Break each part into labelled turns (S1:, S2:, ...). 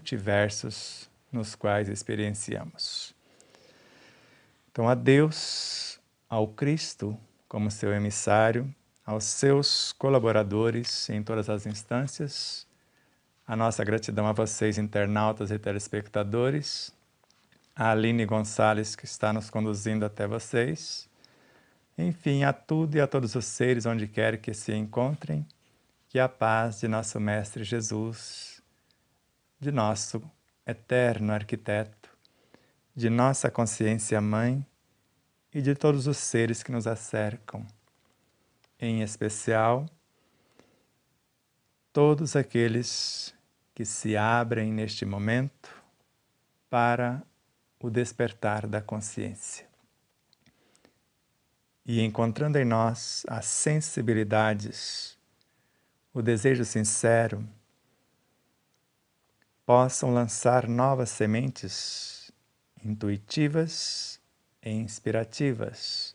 S1: multiversos nos quais experienciamos. Então, a Deus, ao Cristo como seu emissário, aos seus colaboradores em todas as instâncias, a nossa gratidão a vocês, internautas e telespectadores, a Aline Gonçalves, que está nos conduzindo até vocês, enfim, a tudo e a todos os seres onde quer que se encontrem, que a paz de nosso Mestre Jesus, de nosso eterno arquiteto, de nossa consciência mãe e de todos os seres que nos acercam, em especial, todos aqueles que se abrem neste momento para o despertar da consciência. E encontrando em nós as sensibilidades, o desejo sincero, possam lançar novas sementes intuitivas e inspirativas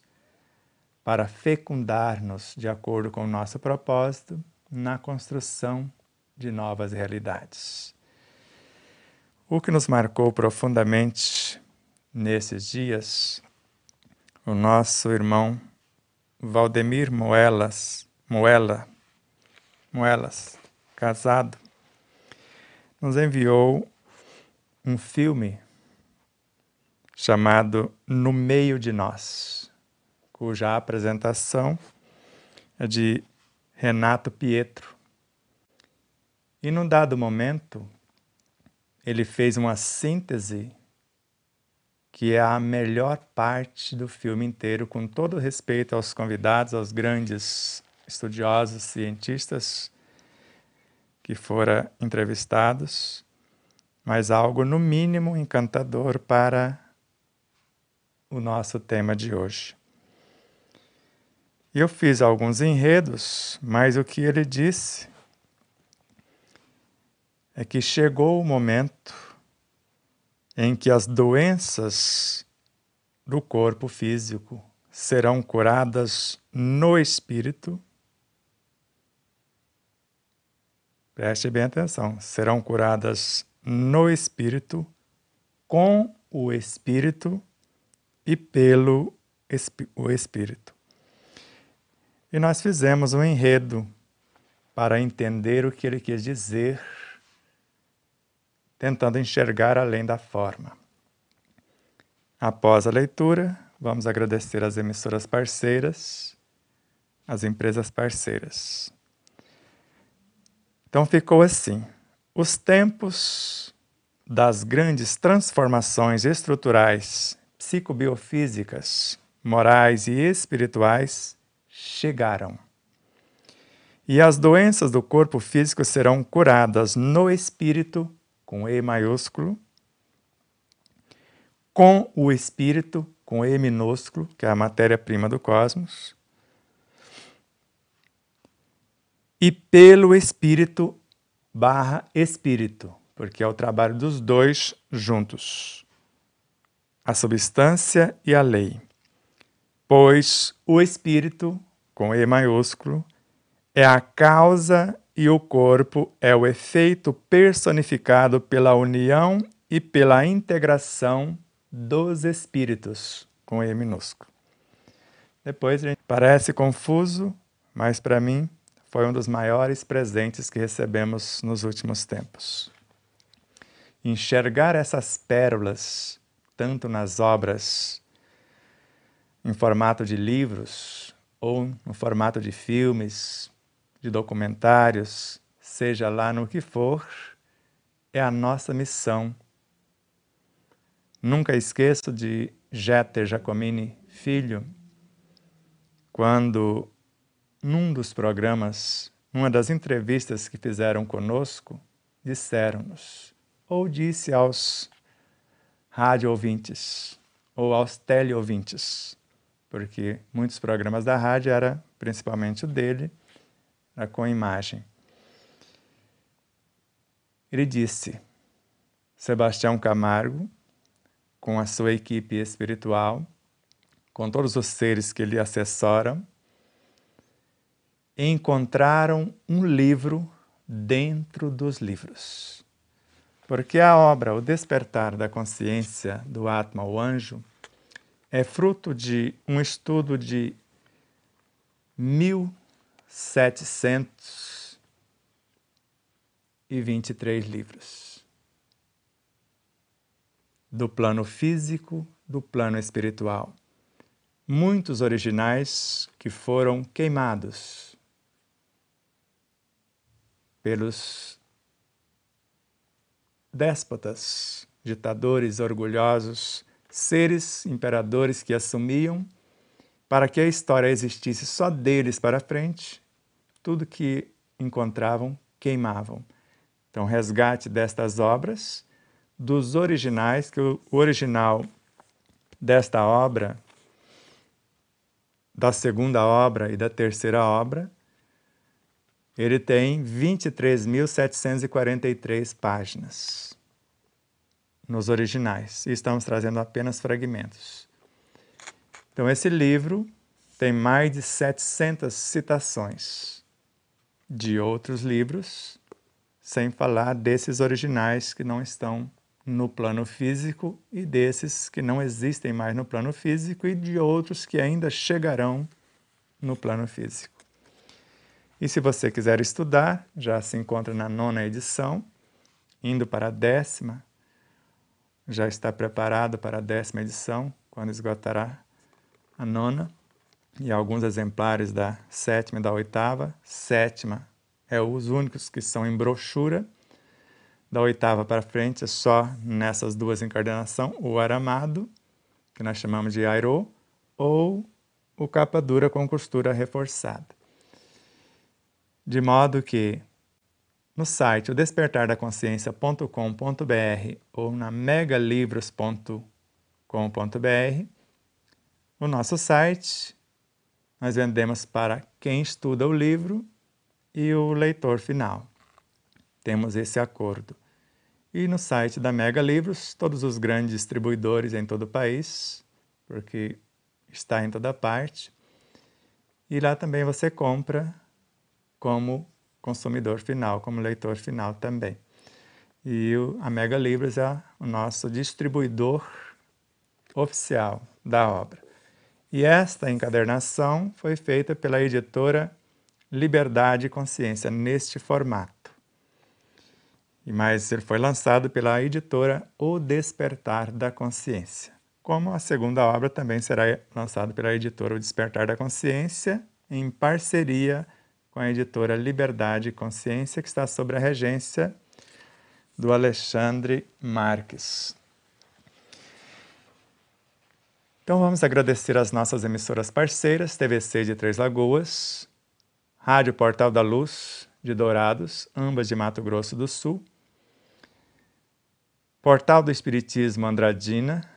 S1: para fecundar-nos de acordo com o nosso propósito na construção de novas realidades. O que nos marcou profundamente nesses dias, o nosso irmão Valdemir Moelas, casado, nos enviou um filme chamado No Meio de Nós, cuja apresentação é de Renato Pietro. E num dado momento, ele fez uma síntese que é a melhor parte do filme inteiro, com todo respeito aos convidados, aos grandes estudiosos, cientistas que foram entrevistados, mas algo no mínimo encantador para o nosso tema de hoje. Eu fiz alguns enredos, mas o que ele disse é que chegou o momento em que as doenças do corpo físico serão curadas no espírito. Preste bem atenção, serão curadas no espírito, com o espírito e pelo o espírito. E nós fizemos um enredo para entender o que ele quis dizer, tentando enxergar além da forma. Após a leitura, vamos agradecer às emissoras parceiras, às empresas parceiras. Então ficou assim: os tempos das grandes transformações estruturais, psicobiofísicas, morais e espirituais chegaram. E as doenças do corpo físico serão curadas no espírito, com E maiúsculo, com o espírito, com E minúsculo, que é a matéria-prima do cosmos, e pelo espírito / espírito, porque é o trabalho dos dois juntos, a substância e a lei. Pois o espírito, com E maiúsculo, é a causa e o corpo é o efeito personificado pela união e pela integração dos espíritos, com E minúsculo. Depois, parece confuso, mas para mim foi um dos maiores presentes que recebemos nos últimos tempos. Enxergar essas pérolas, tanto nas obras em formato de livros ou no formato de filmes, de documentários, seja lá no que for, é a nossa missão. Nunca esqueço de Jeter Giacomini Filho, quando num dos programas, numa das entrevistas que fizeram conosco, disseram-nos, ou disse aos rádio ouvintes, ou aos teleouvintes, porque muitos programas da rádio era principalmente o dele, era com imagem. Ele disse, Sebastião Camargo, com a sua equipe espiritual, com todos os seres que lhe assessoram, encontraram um livro dentro dos livros. Porque a obra O Despertar da Consciência do Atma, o Anjo, é fruto de um estudo de 1.723 livros. Do plano físico, do plano espiritual. Muitos originais que foram queimados pelos déspotas, ditadores orgulhosos, seres imperadores que assumiam, para que a história existisse só deles para frente, tudo que encontravam queimavam. Então, resgate destas obras, dos originais, que o original desta obra, da segunda obra e da terceira obra, ele tem 23.743 páginas nos originais, e estamos trazendo apenas fragmentos. Então, esse livro tem mais de 700 citações de outros livros, sem falar desses originais que não estão no plano físico e desses que não existem mais no plano físico e de outros que ainda chegarão no plano físico. E se você quiser estudar, já se encontra na 9ª edição, indo para a 10ª, já está preparado para a 10ª edição, quando esgotará a 9ª, e alguns exemplares da 7ª e da 8ª. 7ª é os únicos que são em brochura, da 8ª para frente é só nessas duas encarnações, o aramado, que nós chamamos de airo, ou o capa dura com costura reforçada. De modo que no site o despertardaconsciência.com.br ou na megalivros.com.br, no nosso site, nós vendemos para quem estuda o livro e o leitor final. Temos esse acordo. E no site da Mega Livros, todos os grandes distribuidores em todo o país, porque está em toda parte. E lá também você compra como consumidor final, como leitor final também. E a Mega Livros é o nosso distribuidor oficial da obra. E esta encadernação foi feita pela editora Liberdade e Consciência, neste formato. Mas ele foi lançado pela editora O Despertar da Consciência. Como a segunda obra também será lançada pela editora O Despertar da Consciência, em parceria com a editora Liberdade e Consciência, que está sob a regência do Alexandre Marques. Então vamos agradecer as nossas emissoras parceiras, TVC de Três Lagoas, Rádio Portal da Luz de Dourados, ambas de Mato Grosso do Sul, Portal do Espiritismo Andradina,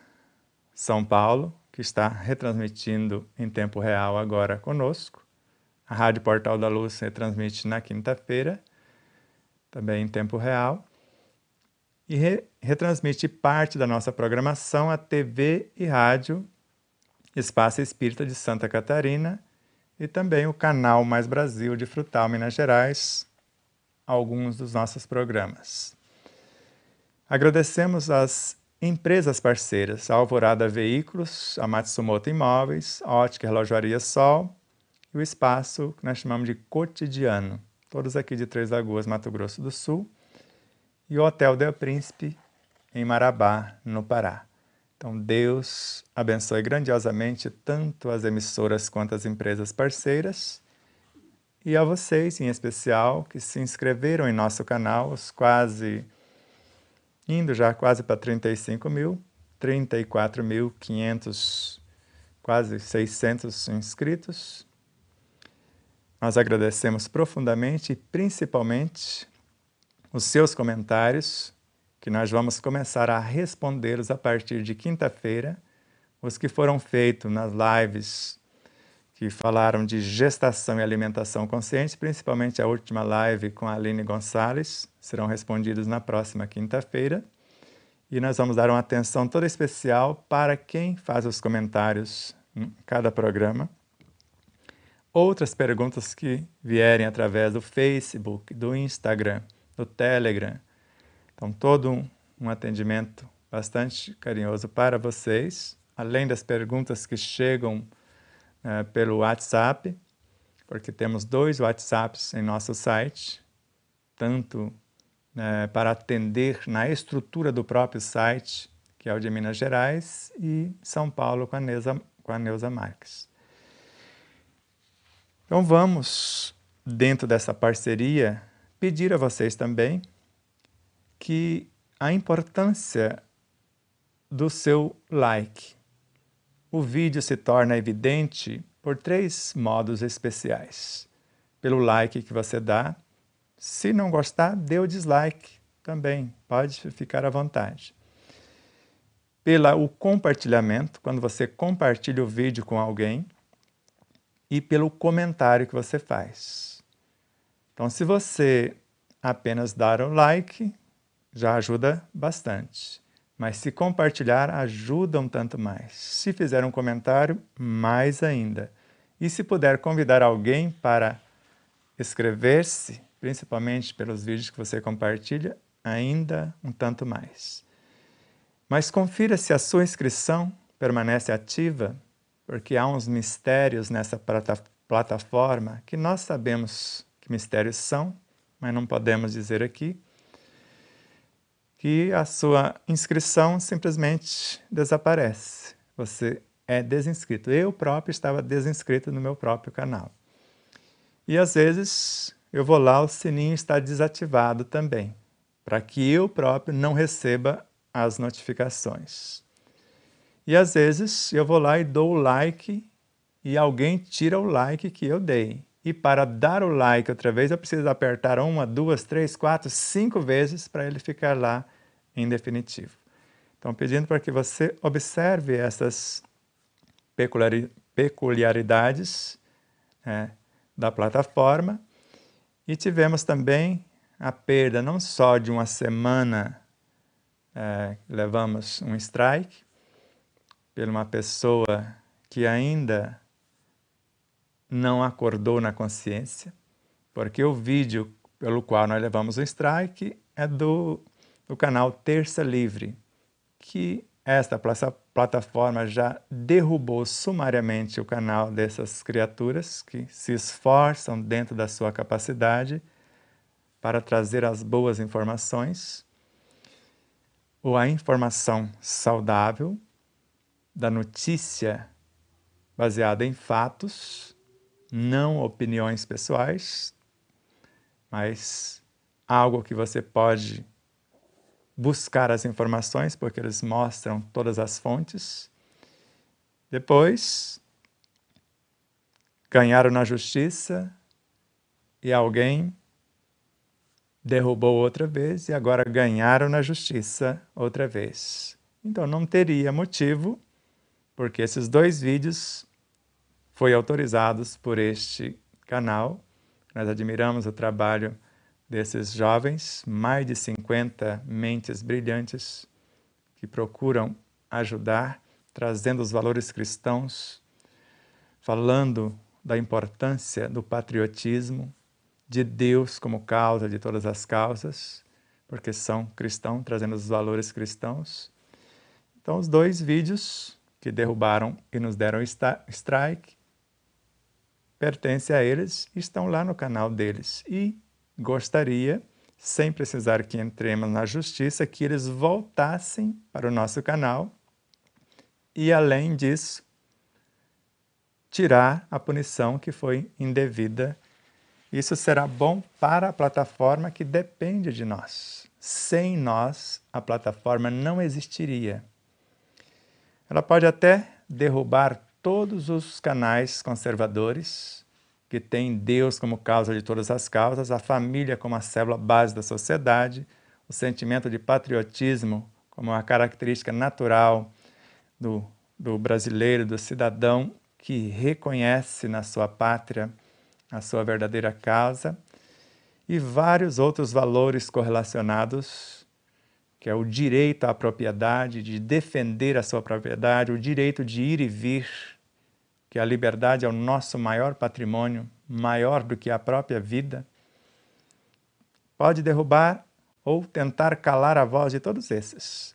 S1: São Paulo, que está retransmitindo em tempo real agora conosco. A Rádio Portal da Luz retransmite na quinta-feira, também em tempo real. E retransmite parte da nossa programação a TV e rádio Espaço Espírita de Santa Catarina e também o canal Mais Brasil de Frutal, Minas Gerais, alguns dos nossos programas. Agradecemos às empresas parceiras, a Alvorada Veículos, a Matsumoto Imóveis, a Ótica Relojoaria Sol e o espaço que nós chamamos de Cotidiano, todos aqui de Três Lagoas, Mato Grosso do Sul, e o Hotel Del Príncipe, em Marabá, no Pará. Então, Deus abençoe grandiosamente tanto as emissoras quanto as empresas parceiras e a vocês, em especial, que se inscreveram em nosso canal, os indo já quase para 35 mil, 34.500, quase 600 inscritos. Nós agradecemos profundamente e principalmente os seus comentários, que nós vamos começar a respondê-los a partir de quinta-feira, os que foram feitos nas lives que falaram de gestação e alimentação consciente, principalmente a última live com a Aline Gonçalves, serão respondidos na próxima quinta-feira. E nós vamos dar uma atenção toda especial para quem faz os comentários em cada programa. Outras perguntas que vierem através do Facebook, do Instagram, do Telegram. Então, Então, todo um atendimento bastante carinhoso para vocês, além das perguntas que chegam pelo WhatsApp, porque temos 2 WhatsApps em nosso site, tanto para atender na estrutura do próprio site, que é o de Minas Gerais, e São Paulo com a Neuza Marques. Então vamos, dentro dessa parceria, pedir a vocês também que a importância do seu like. O vídeo se torna evidente por 3 modos especiais. Pelo like que você dá. Se não gostar, dê o dislike também, pode ficar à vontade. Pelo compartilhamento, quando você compartilha o vídeo com alguém, e pelo comentário que você faz. Então, se você apenas dar o like, já ajuda bastante. Mas se compartilhar, ajuda um tanto mais. Se fizer um comentário, mais ainda. E se puder convidar alguém para inscrever-se, principalmente pelos vídeos que você compartilha, ainda um tanto mais. Mas confira se a sua inscrição permanece ativa, porque há uns mistérios nessa plataforma que nós sabemos que mistérios são, mas não podemos dizer aqui, que a sua inscrição simplesmente desaparece. Você é desinscrito. Eu próprio estava desinscrito no meu próprio canal. E às vezes eu vou lá, o sininho está desativado também, para que eu próprio não receba as notificações. E às vezes eu vou lá e dou o like e alguém tira o like que eu dei. E para dar o like outra vez eu preciso apertar 1, 2, 3, 4, 5 vezes para ele ficar lá em definitivo. Então pedindo para que você observe essas peculiaridades da plataforma. E tivemos também a perda não só de uma semana, levamos um strike, por uma pessoa que ainda não acordou na consciência, porque o vídeo pelo qual nós levamos o strike é do canal Terça Livre, que esta plataforma já derrubou sumariamente o canal dessas criaturas que se esforçam dentro da sua capacidade para trazer as boas informações, ou a informação saudável, da notícia baseada em fatos, não opiniões pessoais, mas algo que você pode buscar as informações, porque eles mostram todas as fontes. Depois, ganharam na justiça e alguém derrubou outra vez e agora ganharam na justiça outra vez. Então não teria motivo, porque esses 2 vídeos foram autorizados por este canal. Nós admiramos o trabalho desses jovens, mais de 50 mentes brilhantes que procuram ajudar, trazendo os valores cristãos, falando da importância do patriotismo, de Deus como causa de todas as causas, porque são cristãos, trazendo os valores cristãos. Então, os 2 vídeos que derrubaram e nos deram strike pertencem a eles e estão lá no canal deles. E gostaria, sem precisar que entremos na justiça, que eles voltassem para o nosso canal e, além disso, tirar a punição que foi indevida. Isso será bom para a plataforma que depende de nós. Sem nós, a plataforma não existiria. Ela pode até derrubar todos os canais conservadores, que têm Deus como causa de todas as causas, a família como a célula base da sociedade, o sentimento de patriotismo como uma característica natural do brasileiro, do cidadão que reconhece na sua pátria a sua verdadeira causa, e vários outros valores correlacionados, que é o direito à propriedade, de defender a sua propriedade, o direito de ir e vir, que a liberdade é o nosso maior patrimônio, maior do que a própria vida. Pode derrubar ou tentar calar a voz de todos esses.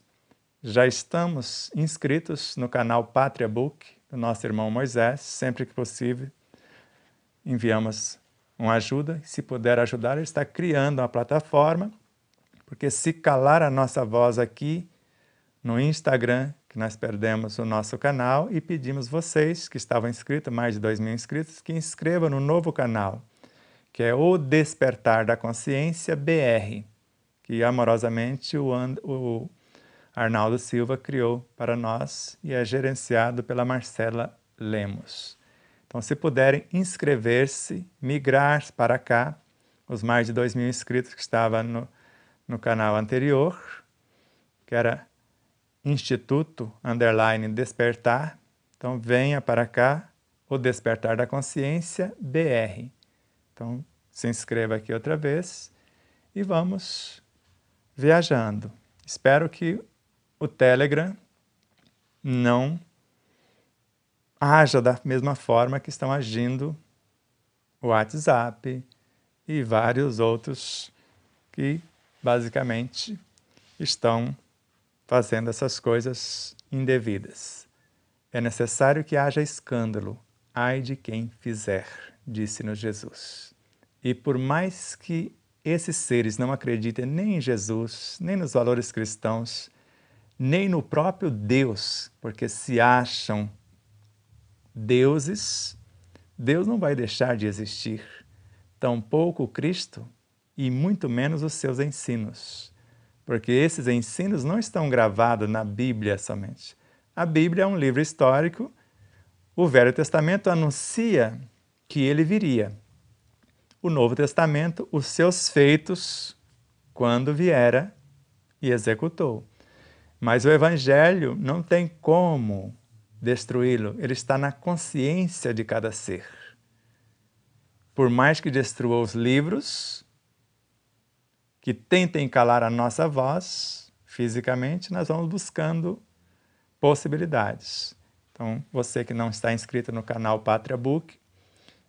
S1: Já estamos inscritos no canal Pátria Book, do nosso irmão Moisés. Sempre que possível, enviamos uma ajuda. Se puder ajudar, ele está criando uma plataforma, porque se calar a nossa voz aqui no Instagram, que nós perdemos o nosso canal, e pedimos vocês, que estavam inscritos, mais de 2.000 inscritos, que inscrevam no novo canal, que é o Despertar da Consciência BR, que amorosamente o Arnaldo Silva criou para nós e é gerenciado pela Marcela Lemos. Então, se puderem inscrever-se, migrar para cá, os mais de 2.000 inscritos que estavam no canal anterior, que era Instituto_Despertar. Então, venha para cá, o Despertar da Consciência BR. Então, se inscreva aqui outra vez e vamos viajando. Espero que o Telegram não haja da mesma forma que estão agindo o WhatsApp e vários outros que basicamente estão fazendo essas coisas indevidas. É necessário que haja escândalo, ai de quem fizer, disse-nos Jesus. E por mais que esses seres não acreditem nem em Jesus, nem nos valores cristãos, nem no próprio Deus, porque se acham deuses, Deus não vai deixar de existir, tampouco o Cristo e muito menos os seus ensinos, porque esses ensinos não estão gravados na Bíblia somente. A Bíblia é um livro histórico, o Velho Testamento anuncia que ele viria. O Novo Testamento, os seus feitos, quando viera e executou. Mas o Evangelho não tem como destruí-lo, ele está na consciência de cada ser. Por mais que destrua os livros, que tentem calar a nossa voz, fisicamente, nós vamos buscando possibilidades. Então, você que não está inscrito no canal Pátria Book,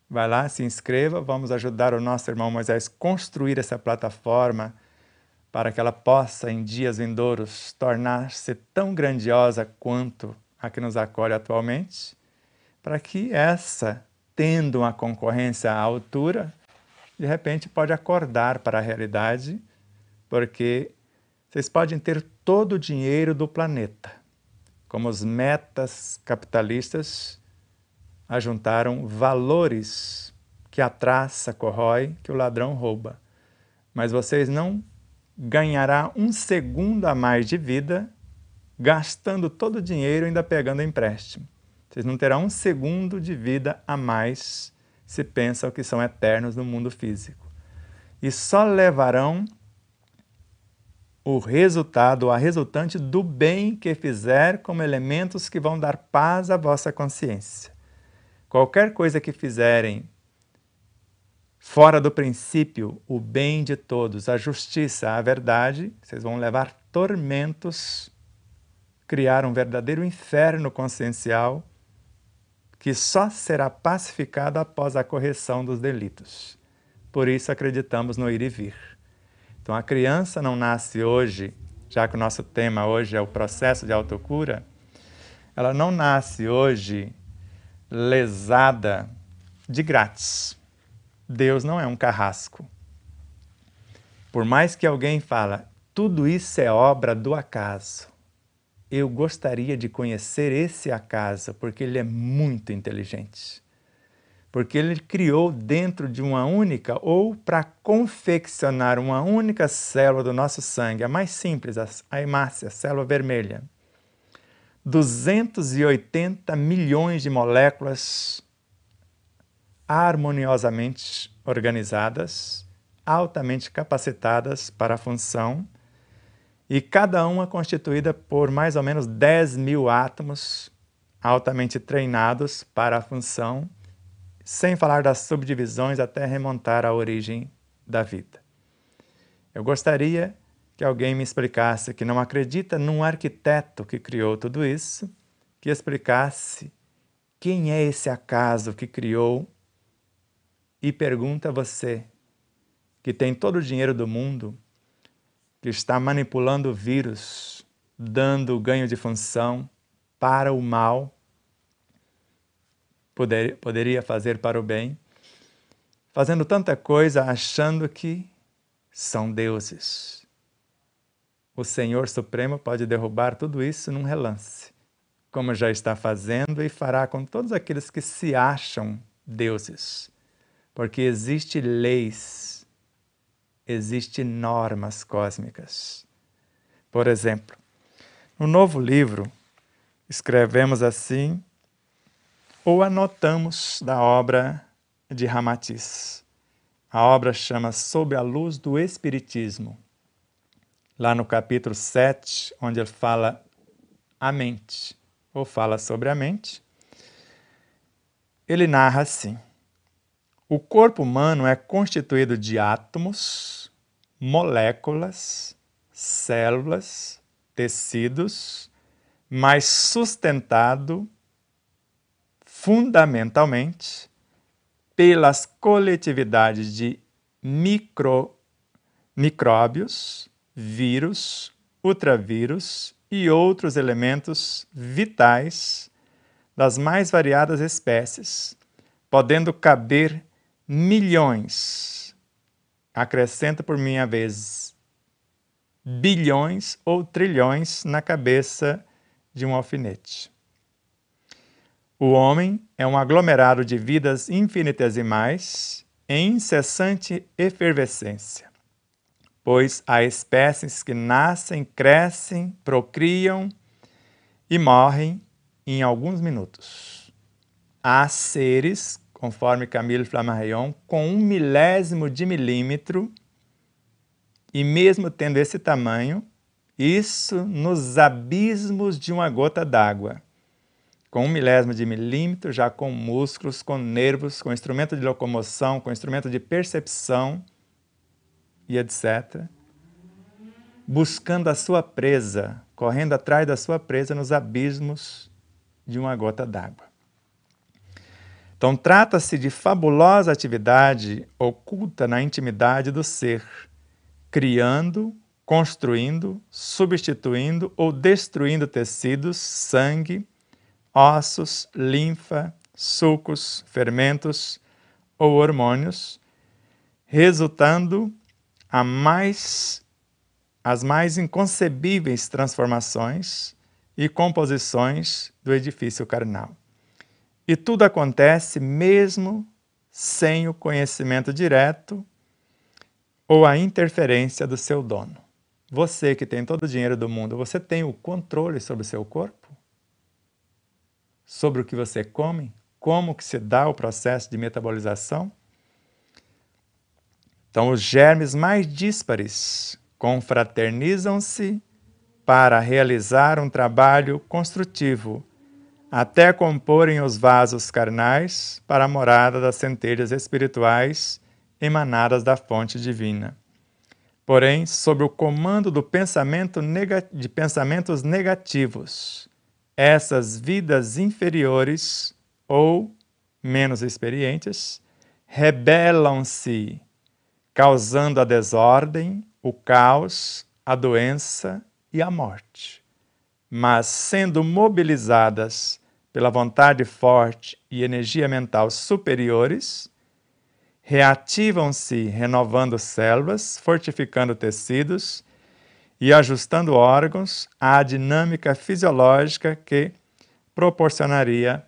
S1: vai lá, se inscreva, vamos ajudar o nosso irmão Moisés a construir essa plataforma para que ela possa, em dias vindouros, tornar-se tão grandiosa quanto a que nos acolhe atualmente, para que essa, tendo uma concorrência à altura, de repente pode acordar para a realidade, porque vocês podem ter todo o dinheiro do planeta, como os metas capitalistas ajuntaram valores que a traça corrói, que o ladrão rouba. Mas vocês não ganharão um segundo a mais de vida gastando todo o dinheiro e ainda pegando empréstimo. Vocês não terão um segundo de vida a mais se pensam que são eternos no mundo físico. E só levarão o resultado, a resultante do bem que fizer como elementos que vão dar paz à vossa consciência. Qualquer coisa que fizerem fora do princípio, o bem de todos, a justiça, a verdade, vocês vão levar tormentos, criar um verdadeiro inferno consciencial que só será pacificado após a correção dos delitos. Por isso acreditamos no ir e vir. Então a criança não nasce hoje, já que o nosso tema hoje é o processo de autocura, ela não nasce hoje lesada de grátis. Deus não é um carrasco. Por mais que alguém fale, tudo isso é obra do acaso. Eu gostaria de conhecer esse acaso, porque ele é muito inteligente. Porque ele criou dentro de uma única, ou para confeccionar uma única célula do nosso sangue, a mais simples, a hemácia, a célula vermelha, 280 milhões de moléculas harmoniosamente organizadas, altamente capacitadas para a função, e cada uma constituída por mais ou menos 10.000 átomos altamente treinados para a função, sem falar das subdivisões até remontar à origem da vida. Eu gostaria que alguém me explicasse, que não acredita num arquiteto que criou tudo isso, que explicasse quem é esse acaso que criou, e pergunta a você, que tem todo o dinheiro do mundo, que está manipulando o vírus, dando ganho de função para o mal, poderia fazer para o bem, fazendo tanta coisa achando que são deuses. O Senhor Supremo pode derrubar tudo isso num relance, como já está fazendo e fará com todos aqueles que se acham deuses, porque existem leis, existem normas cósmicas. Por exemplo, no novo livro, escrevemos assim, ou anotamos da obra de Ramatiz. A obra chama Sob a Luz do Espiritismo. Lá no capítulo 7, onde ele fala a mente, ou fala sobre a mente, ele narra assim: o corpo humano é constituído de átomos, moléculas, células, tecidos, mas sustentado fundamentalmente pelas coletividades de micróbios, vírus, ultravírus e outros elementos vitais das mais variadas espécies, podendo caber milhões, acrescento por minha vez, bilhões ou trilhões na cabeça de um alfinete. O homem é um aglomerado de vidas infinitesimais em incessante efervescência, pois há espécies que nascem, crescem, procriam e morrem em alguns minutos. Há seres, conforme Camille Flammarion, com 1/1000 de milímetro, e mesmo tendo esse tamanho, isso nos abismos de uma gota d'água, com 1/1000 de milímetro, já com músculos, com nervos, com instrumento de locomoção, com instrumento de percepção e etc., buscando a sua presa, correndo atrás da sua presa nos abismos de uma gota d'água. Então, trata-se de fabulosa atividade oculta na intimidade do ser, criando, construindo, substituindo ou destruindo tecidos, sangue, ossos, linfa, sucos, fermentos ou hormônios, resultando as mais inconcebíveis transformações e composições do edifício carnal. E tudo acontece mesmo sem o conhecimento direto ou a interferência do seu dono. Você que tem todo o dinheiro do mundo, você tem o controle sobre o seu corpo? Sobre o que você come? Como que se dá o processo de metabolização? Então, os germes mais díspares confraternizam-se para realizar um trabalho construtivo, até comporem os vasos carnais para a morada das centelhas espirituais emanadas da fonte divina. Porém, sob o comando do de pensamentos negativos, essas vidas inferiores ou menos experientes rebelam-se, causando a desordem, o caos, a doença e a morte. Mas, sendo mobilizadas pela vontade forte e energia mental superiores, reativam-se renovando células, fortificando tecidos e ajustando órgãos à dinâmica fisiológica que proporcionará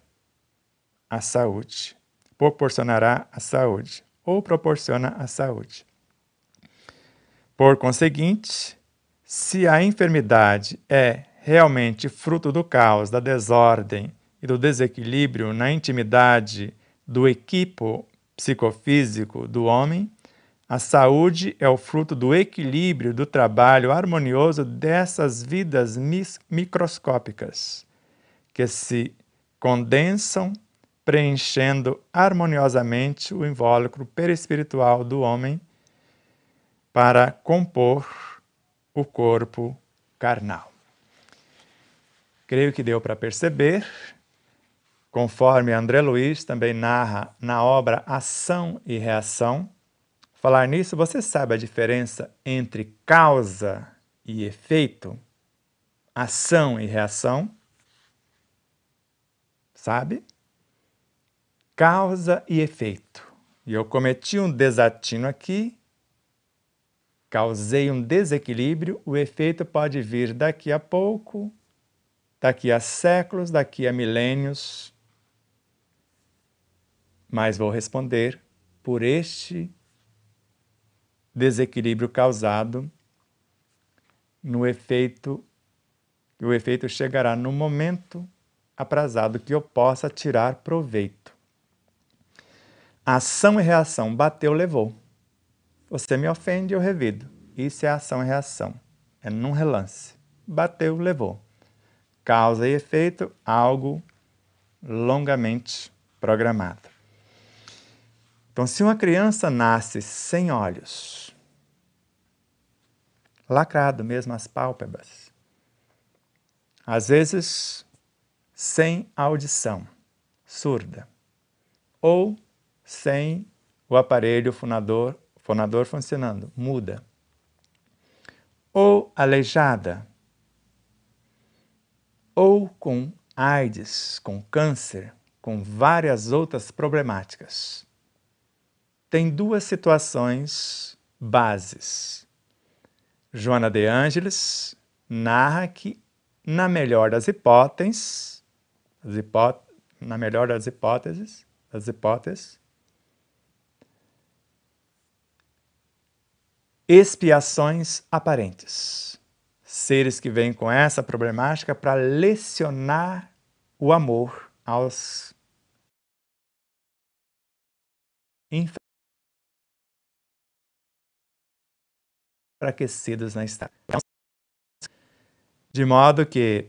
S1: a saúde ou proporciona a saúde. Por conseguinte, se a enfermidade é realmente fruto do caos, da desordem e do desequilíbrio na intimidade do equipo psicofísico do homem, a saúde é o fruto do equilíbrio, do trabalho harmonioso dessas vidas microscópicas, que se condensam, preenchendo harmoniosamente o invólucro perispiritual do homem para compor o corpo carnal. Creio que deu para perceber, conforme André Luiz também narra na obra Ação e Reação, Falar nisso, você sabe a diferença entre causa e efeito? Ação e reação? Sabe? Causa e efeito. E eu cometi um desatino aqui, causei um desequilíbrio, o efeito pode vir daqui a pouco, daqui a séculos, daqui a milênios, mas vou responder por este desequilíbrio causado no efeito, e o efeito chegará no momento aprazado que eu possa tirar proveito. Ação e reação, bateu, levou. Você me ofende, eu revido. Isso é ação e reação. É num relance. Bateu, levou. Causa e efeito, algo longamente programado. Então, se uma criança nasce sem olhos, lacrado mesmo as pálpebras, às vezes sem audição, surda, ou sem o aparelho fonador funcionando, muda, ou aleijada, ou com AIDS, com câncer, com várias outras problemáticas. Tem duas situações bases. Joana de Ângeles narra que, na melhor das hipóteses, expiações aparentes. Seres que vêm com essa problemática para lecionar o amor aos enfraquecidos na estrada. De modo que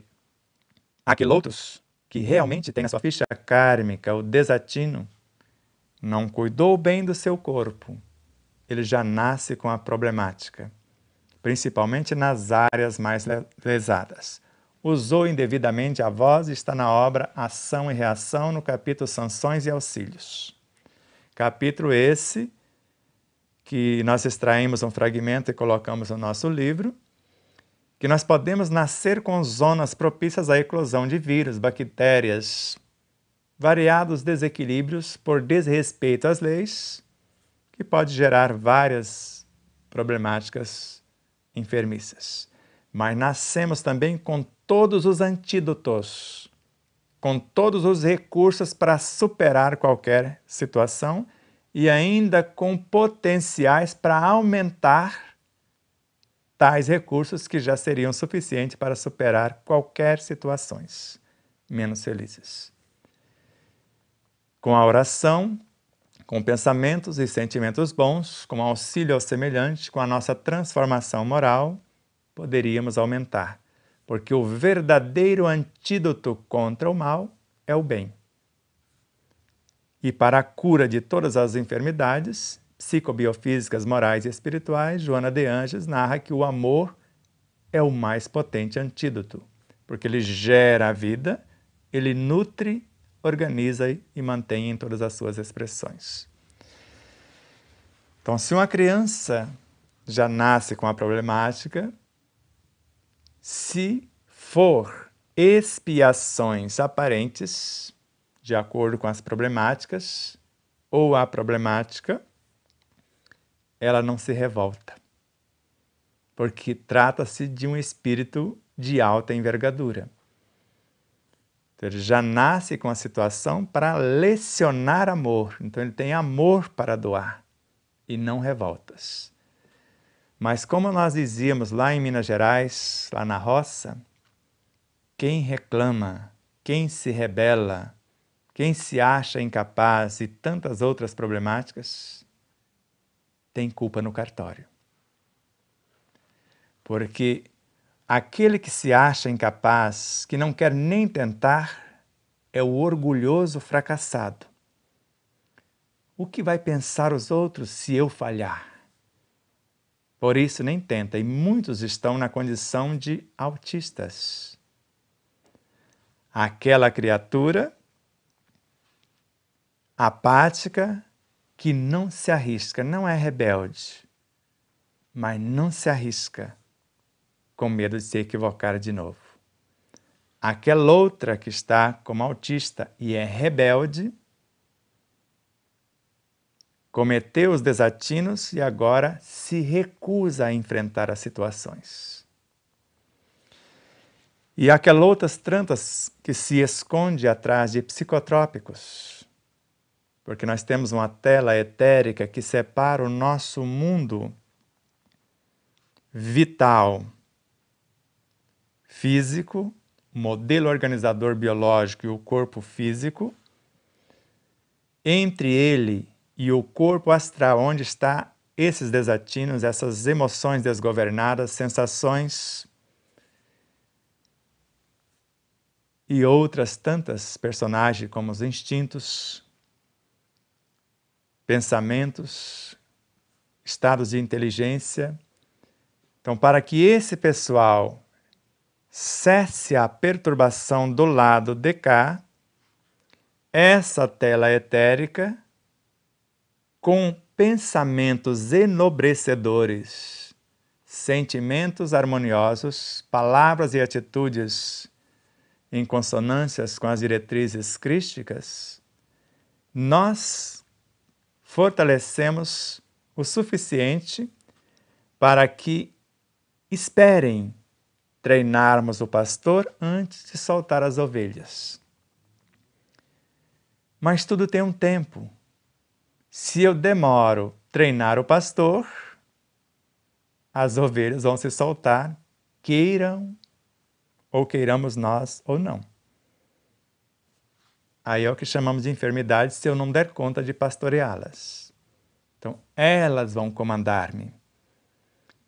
S1: aqueles que realmente tem na sua ficha kármica o desatino, não cuidou bem do seu corpo, ele já nasce com a problemática, principalmente nas áreas mais lesadas. Usou indevidamente a voz e está na obra Ação e Reação, no capítulo Sanções e Auxílios. Capítulo esse que nós extraímos um fragmento e colocamos no nosso livro, que nós podemos nascer com zonas propícias à eclosão de vírus, bactérias, variados desequilíbrios por desrespeito às leis, que pode gerar várias problemáticas enfermiças. Mas nascemos também com todos os antídotos, com todos os recursos para superar qualquer situação e ainda com potenciais para aumentar tais recursos que já seriam suficientes para superar qualquer situações menos felizes. Com a oração, com pensamentos e sentimentos bons, com auxílio ao semelhante, com a nossa transformação moral, poderíamos aumentar, porque o verdadeiro antídoto contra o mal é o bem. E para a cura de todas as enfermidades psicobiofísicas, morais e espirituais, Joana de Ângeles narra que o amor é o mais potente antídoto, porque ele gera a vida, ele nutre, organiza e mantém em todas as suas expressões. Então, se uma criança já nasce com a problemática, se for expiações aparentes, de acordo com as problemáticas, ou a problemática, ela não se revolta, porque trata-se de um espírito de alta envergadura. Então, ele já nasce com a situação para lecionar amor, então ele tem amor para doar e não revoltas. Mas como nós dizíamos lá em Minas Gerais, lá na roça, quem reclama, quem se rebela, quem se acha incapaz e tantas outras problemáticas, tem culpa no cartório. Porque aquele que se acha incapaz, que não quer nem tentar, é o orgulhoso fracassado. O que vai pensar os outros se eu falhar? Por isso nem tenta, e muitos estão na condição de autistas. Aquela criatura apática, que não se arrisca, não é rebelde, mas não se arrisca com medo de se equivocar de novo. Aquela outra que está como autista e é rebelde, cometeu os desatinos e agora se recusa a enfrentar as situações. E aquelas outras tantas que se esconde atrás de psicotrópicos, porque nós temos uma tela etérica que separa o nosso mundo vital, físico, modelo organizador biológico e o corpo físico, entre ele e o corpo astral, onde está esses desatinos, essas emoções desgovernadas, sensações e outras tantas personagens como os instintos, pensamentos, estados de inteligência. Então, para que esse pessoal cesse a perturbação do lado de cá, essa tela etérica, com pensamentos enobrecedores, sentimentos harmoniosos, palavras e atitudes em consonâncias com as diretrizes crísticas, nós fortalecemos o suficiente para que esperem treinarmos o pastor antes de soltar as ovelhas. Mas tudo tem um tempo. Se eu demoro treinar o pastor, as ovelhas vão se soltar, queiram ou queiramos nós ou não. Aí é o que chamamos de enfermidade se eu não der conta de pastoreá-las. Então, elas vão comandar-me.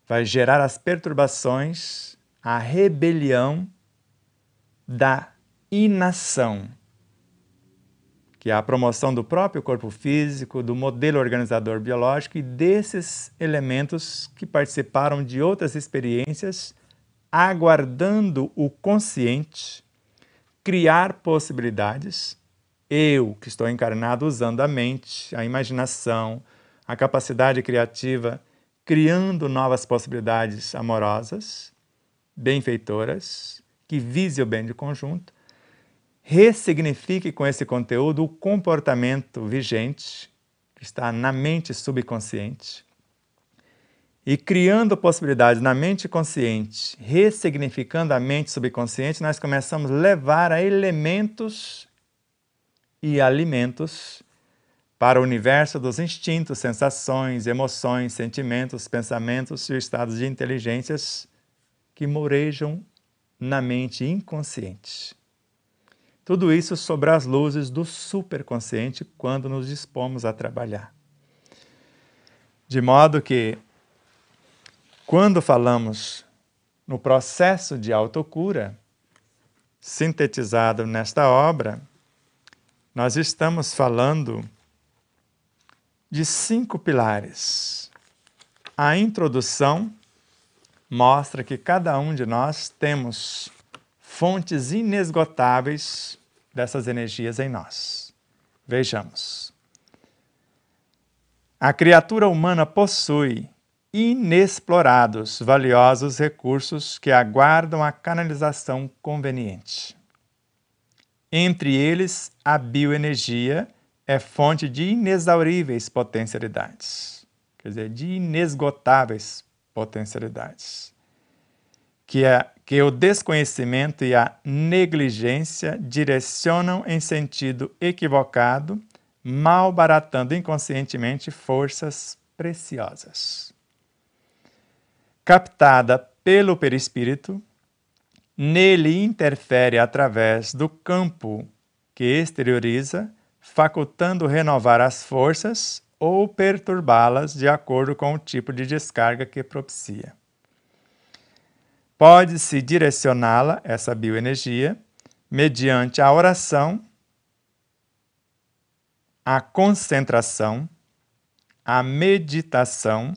S1: Vai gerar as perturbações, a rebelião da inação, que é a promoção do próprio corpo físico, do modelo organizador biológico e desses elementos que participaram de outras experiências, aguardando o consciente criar possibilidades. Eu, que estou encarnado usando a mente, a imaginação, a capacidade criativa, criando novas possibilidades amorosas, benfeitoras, que vise o bem de conjunto, ressignifique com esse conteúdo o comportamento vigente, que está na mente subconsciente, e criando possibilidades na mente consciente, ressignificando a mente subconsciente, nós começamos a levar a elementos e alimentos para o universo dos instintos, sensações, emoções, sentimentos, pensamentos e estados de inteligências que morejam na mente inconsciente. Tudo isso sob as luzes do superconsciente quando nos dispomos a trabalhar. De modo que, quando falamos no processo de autocura, sintetizado nesta obra, nós estamos falando de 5 pilares. A introdução mostra que cada um de nós temos fontes inesgotáveis dessas energias em nós. Vejamos. A criatura humana possui inexplorados, valiosos recursos que aguardam a canalização conveniente. Entre eles, a bioenergia é fonte de inexauríveis potencialidades, quer dizer, de inesgotáveis potencialidades, que o desconhecimento e a negligência direcionam em sentido equivocado, malbaratando inconscientemente forças preciosas. Captada pelo perispírito, nele interfere através do campo que exterioriza, facultando renovar as forças ou perturbá-las de acordo com o tipo de descarga que propicia. Pode-se direcioná-la, essa bioenergia, mediante a oração, a concentração, a meditação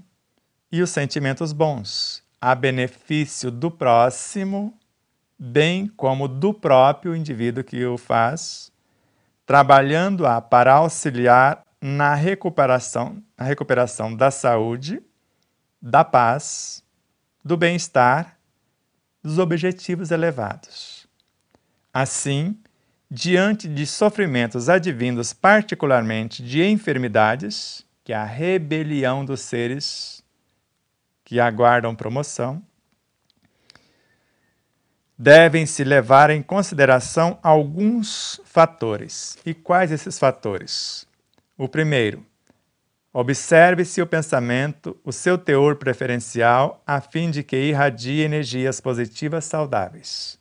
S1: e os sentimentos bons, a benefício do próximo, bem como do próprio indivíduo que o faz, trabalhando-a para auxiliar na recuperação da saúde, da paz, do bem-estar, dos objetivos elevados. Assim, diante de sofrimentos advindos particularmente de enfermidades, que é a rebelião dos seres que aguardam promoção, devem-se levar em consideração alguns fatores. E quais esses fatores? O primeiro, observe-se o pensamento, o seu teor preferencial, a fim de que irradie energias positivas saudáveis,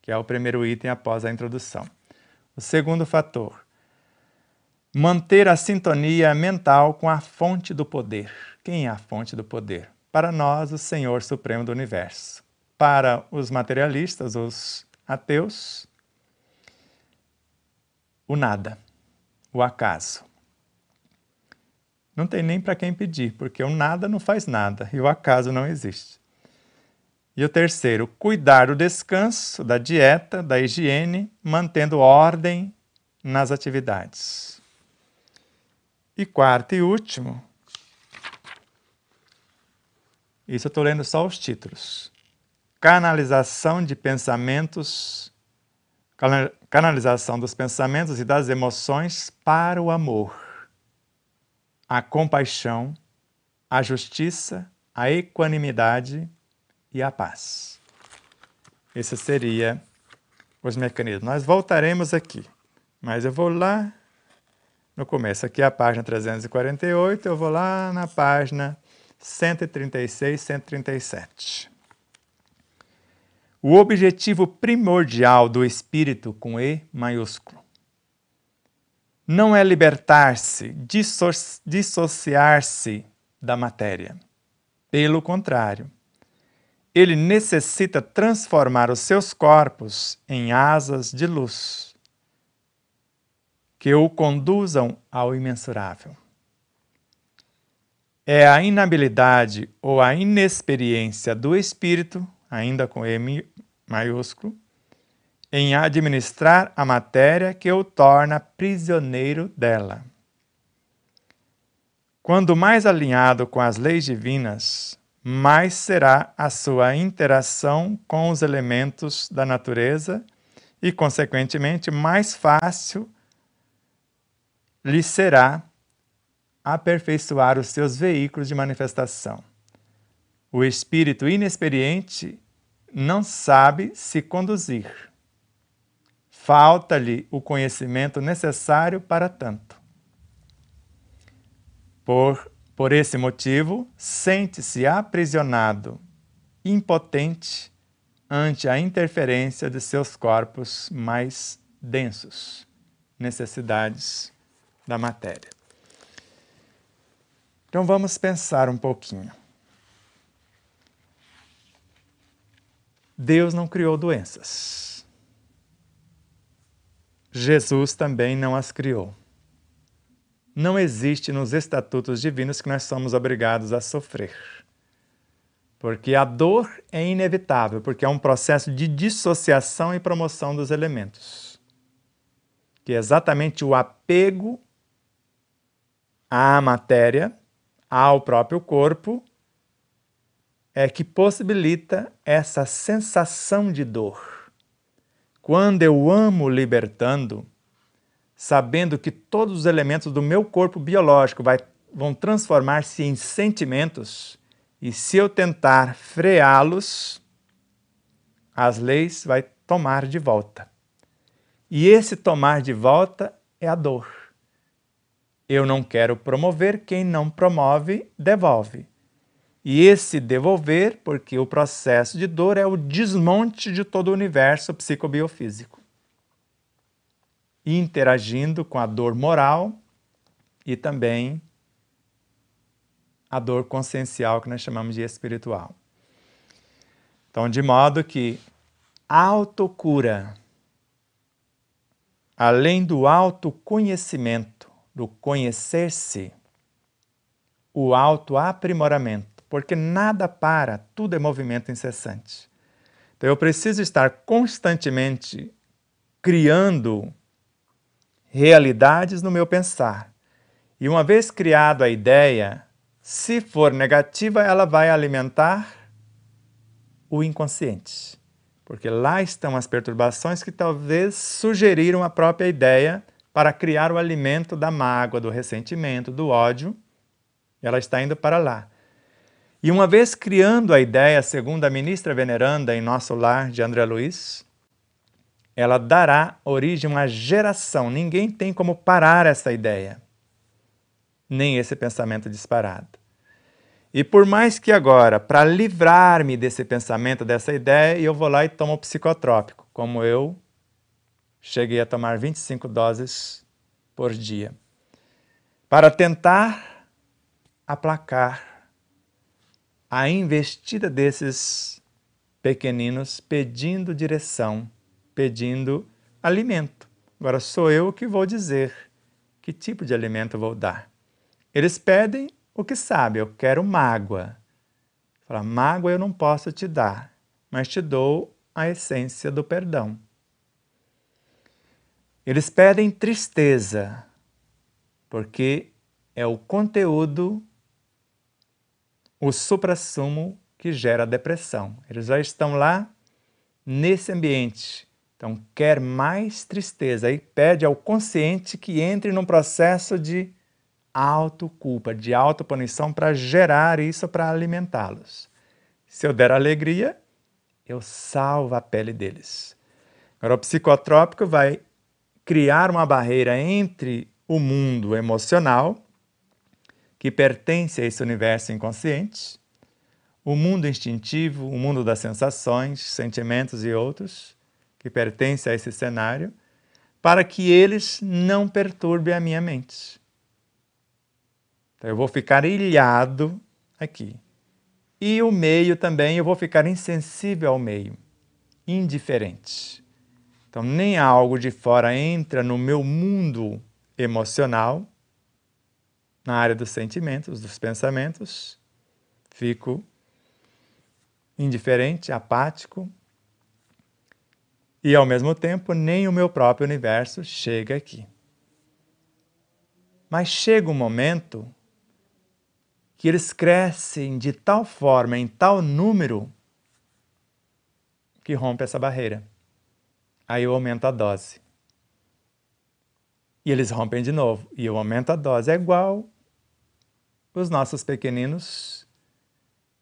S1: que é o primeiro item após a introdução. O segundo fator, manter a sintonia mental com a fonte do poder. Quem é a fonte do poder? Para nós, o Senhor Supremo do Universo. Para os materialistas, os ateus, o nada, o acaso. Não tem nem para quem pedir, porque o nada não faz nada e o acaso não existe. E o terceiro, cuidar do descanso, da dieta, da higiene, mantendo ordem nas atividades. E quarto e último, isso eu estou lendo só os títulos. Canalização de pensamentos, canalização dos pensamentos e das emoções para o amor, a compaixão, a justiça, a equanimidade e a paz. Esse seria os mecanismos. Nós voltaremos aqui, mas eu vou lá no começo. Aqui é a página 348, eu vou lá na página 136, 137. O objetivo primordial do espírito com E maiúsculo não é libertar-se, dissociar-se da matéria. Pelo contrário, ele necessita transformar os seus corpos em asas de luz que o conduzam ao imensurável. É a inabilidade ou a inexperiência do espírito, ainda com E maiúsculo, em administrar a matéria que o torna prisioneiro dela. Quando mais alinhado com as leis divinas, mais será a sua interação com os elementos da natureza e, consequentemente, mais fácil lhe será aperfeiçoar os seus veículos de manifestação. O espírito inexperiente não sabe se conduzir. Falta-lhe o conhecimento necessário para tanto. Por esse motivo, sente-se aprisionado, impotente ante a interferência de seus corpos mais densos, necessidades da matéria. Então vamos pensar um pouquinho. Deus não criou doenças. Jesus também não as criou. Não existe nos estatutos divinos que nós somos obrigados a sofrer. Porque a dor é inevitável, porque é um processo de dissociação e promoção dos elementos. Que é exatamente o apego à matéria, ao próprio corpo, é que possibilita essa sensação de dor. Quando eu amo libertando, sabendo que todos os elementos do meu corpo biológico vão transformar-se em sentimentos, e se eu tentar freá-los, as leis vão tomar de volta. E esse tomar de volta é a dor. Eu não quero promover, quem não promove, devolve. E esse devolver, porque o processo de dor é o desmonte de todo o universo psicobiofísico, interagindo com a dor moral e também a dor consciencial, que nós chamamos de espiritual. Então, de modo que a autocura, além do autoconhecimento, do conhecer-se, o autoaprimoramento, porque nada para, tudo é movimento incessante. Então eu preciso estar constantemente criando realidades no meu pensar E uma vez criada a ideia, se for negativa, ela vai alimentar o inconsciente. Porque lá estão as perturbações que talvez sugeriram a própria ideia para criar o alimento da mágoa, do ressentimento, do ódio. Ela está indo para lá. E uma vez criando a ideia, segundo a ministra veneranda em Nosso Lar de André Luiz, ela dará origem a uma geração. Ninguém tem como parar essa ideia, nem esse pensamento disparado. E por mais que agora, para livrar-me desse pensamento, dessa ideia, eu vou lá e tomo o psicotrópico, como eu cheguei a tomar 25 doses por dia, para tentar aplacar a investida desses pequeninos pedindo direção, pedindo alimento. Agora sou eu que vou dizer que tipo de alimento vou dar. Eles pedem o que sabem, eu quero mágoa. Fala, mágoa eu não posso te dar, mas te dou a essência do perdão. Eles pedem tristeza, porque é o conteúdo, o suprassumo que gera a depressão. Eles já estão lá nesse ambiente. Então, quer mais tristeza e pede ao consciente que entre num processo de autoculpa, de autopunição para gerar isso, para alimentá-los. Se eu der alegria, eu salvo a pele deles. Agora, o psicotrópico vai criar uma barreira entre o mundo emocional, que pertence a esse universo inconsciente, o mundo instintivo, o mundo das sensações, sentimentos e outros, que pertence a esse cenário, para que eles não perturbem a minha mente. Então, eu vou ficar ilhado aqui. E o meio também, eu vou ficar insensível ao meio, indiferente. Então, nem algo de fora entra no meu mundo emocional, na área dos sentimentos, dos pensamentos, fico indiferente, apático, e ao mesmo tempo nem o meu próprio universo chega aqui. Mas chega um momento que eles crescem de tal forma, em tal número, que rompe essa barreira. Aí eu aumento a dose. E eles rompem de novo. E eu aumento a dose. É igual os nossos pequeninos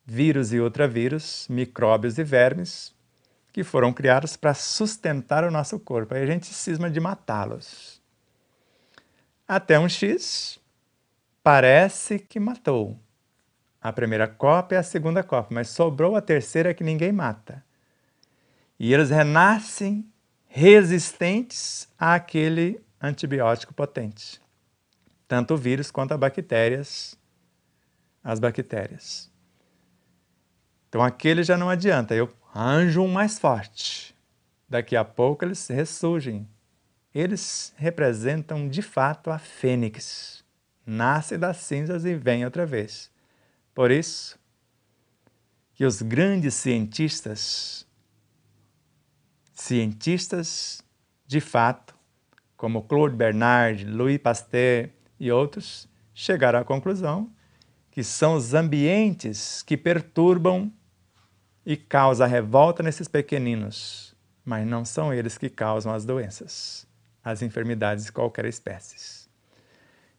S1: vírus e ultravírus, micróbios e vermes, que foram criados para sustentar o nosso corpo. Aí a gente cisma de matá-los. Até um X, parece que matou a primeira copa e a segunda copa, mas sobrou a terceira que ninguém mata. E eles renascem resistentes àquele antibiótico potente. Tanto o vírus quanto as bactérias. Então aquele já não adianta, eu arranjo um mais forte. Daqui a pouco eles ressurgem. Eles representam de fato a fênix. Nasce das cinzas e vem outra vez. Por isso que os grandes cientistas de fato, como Claude Bernard, Louis Pasteur e outros, chegaram à conclusão que são os ambientes que perturbam e causam a revolta nesses pequeninos, mas não são eles que causam as doenças, as enfermidades de qualquer espécie.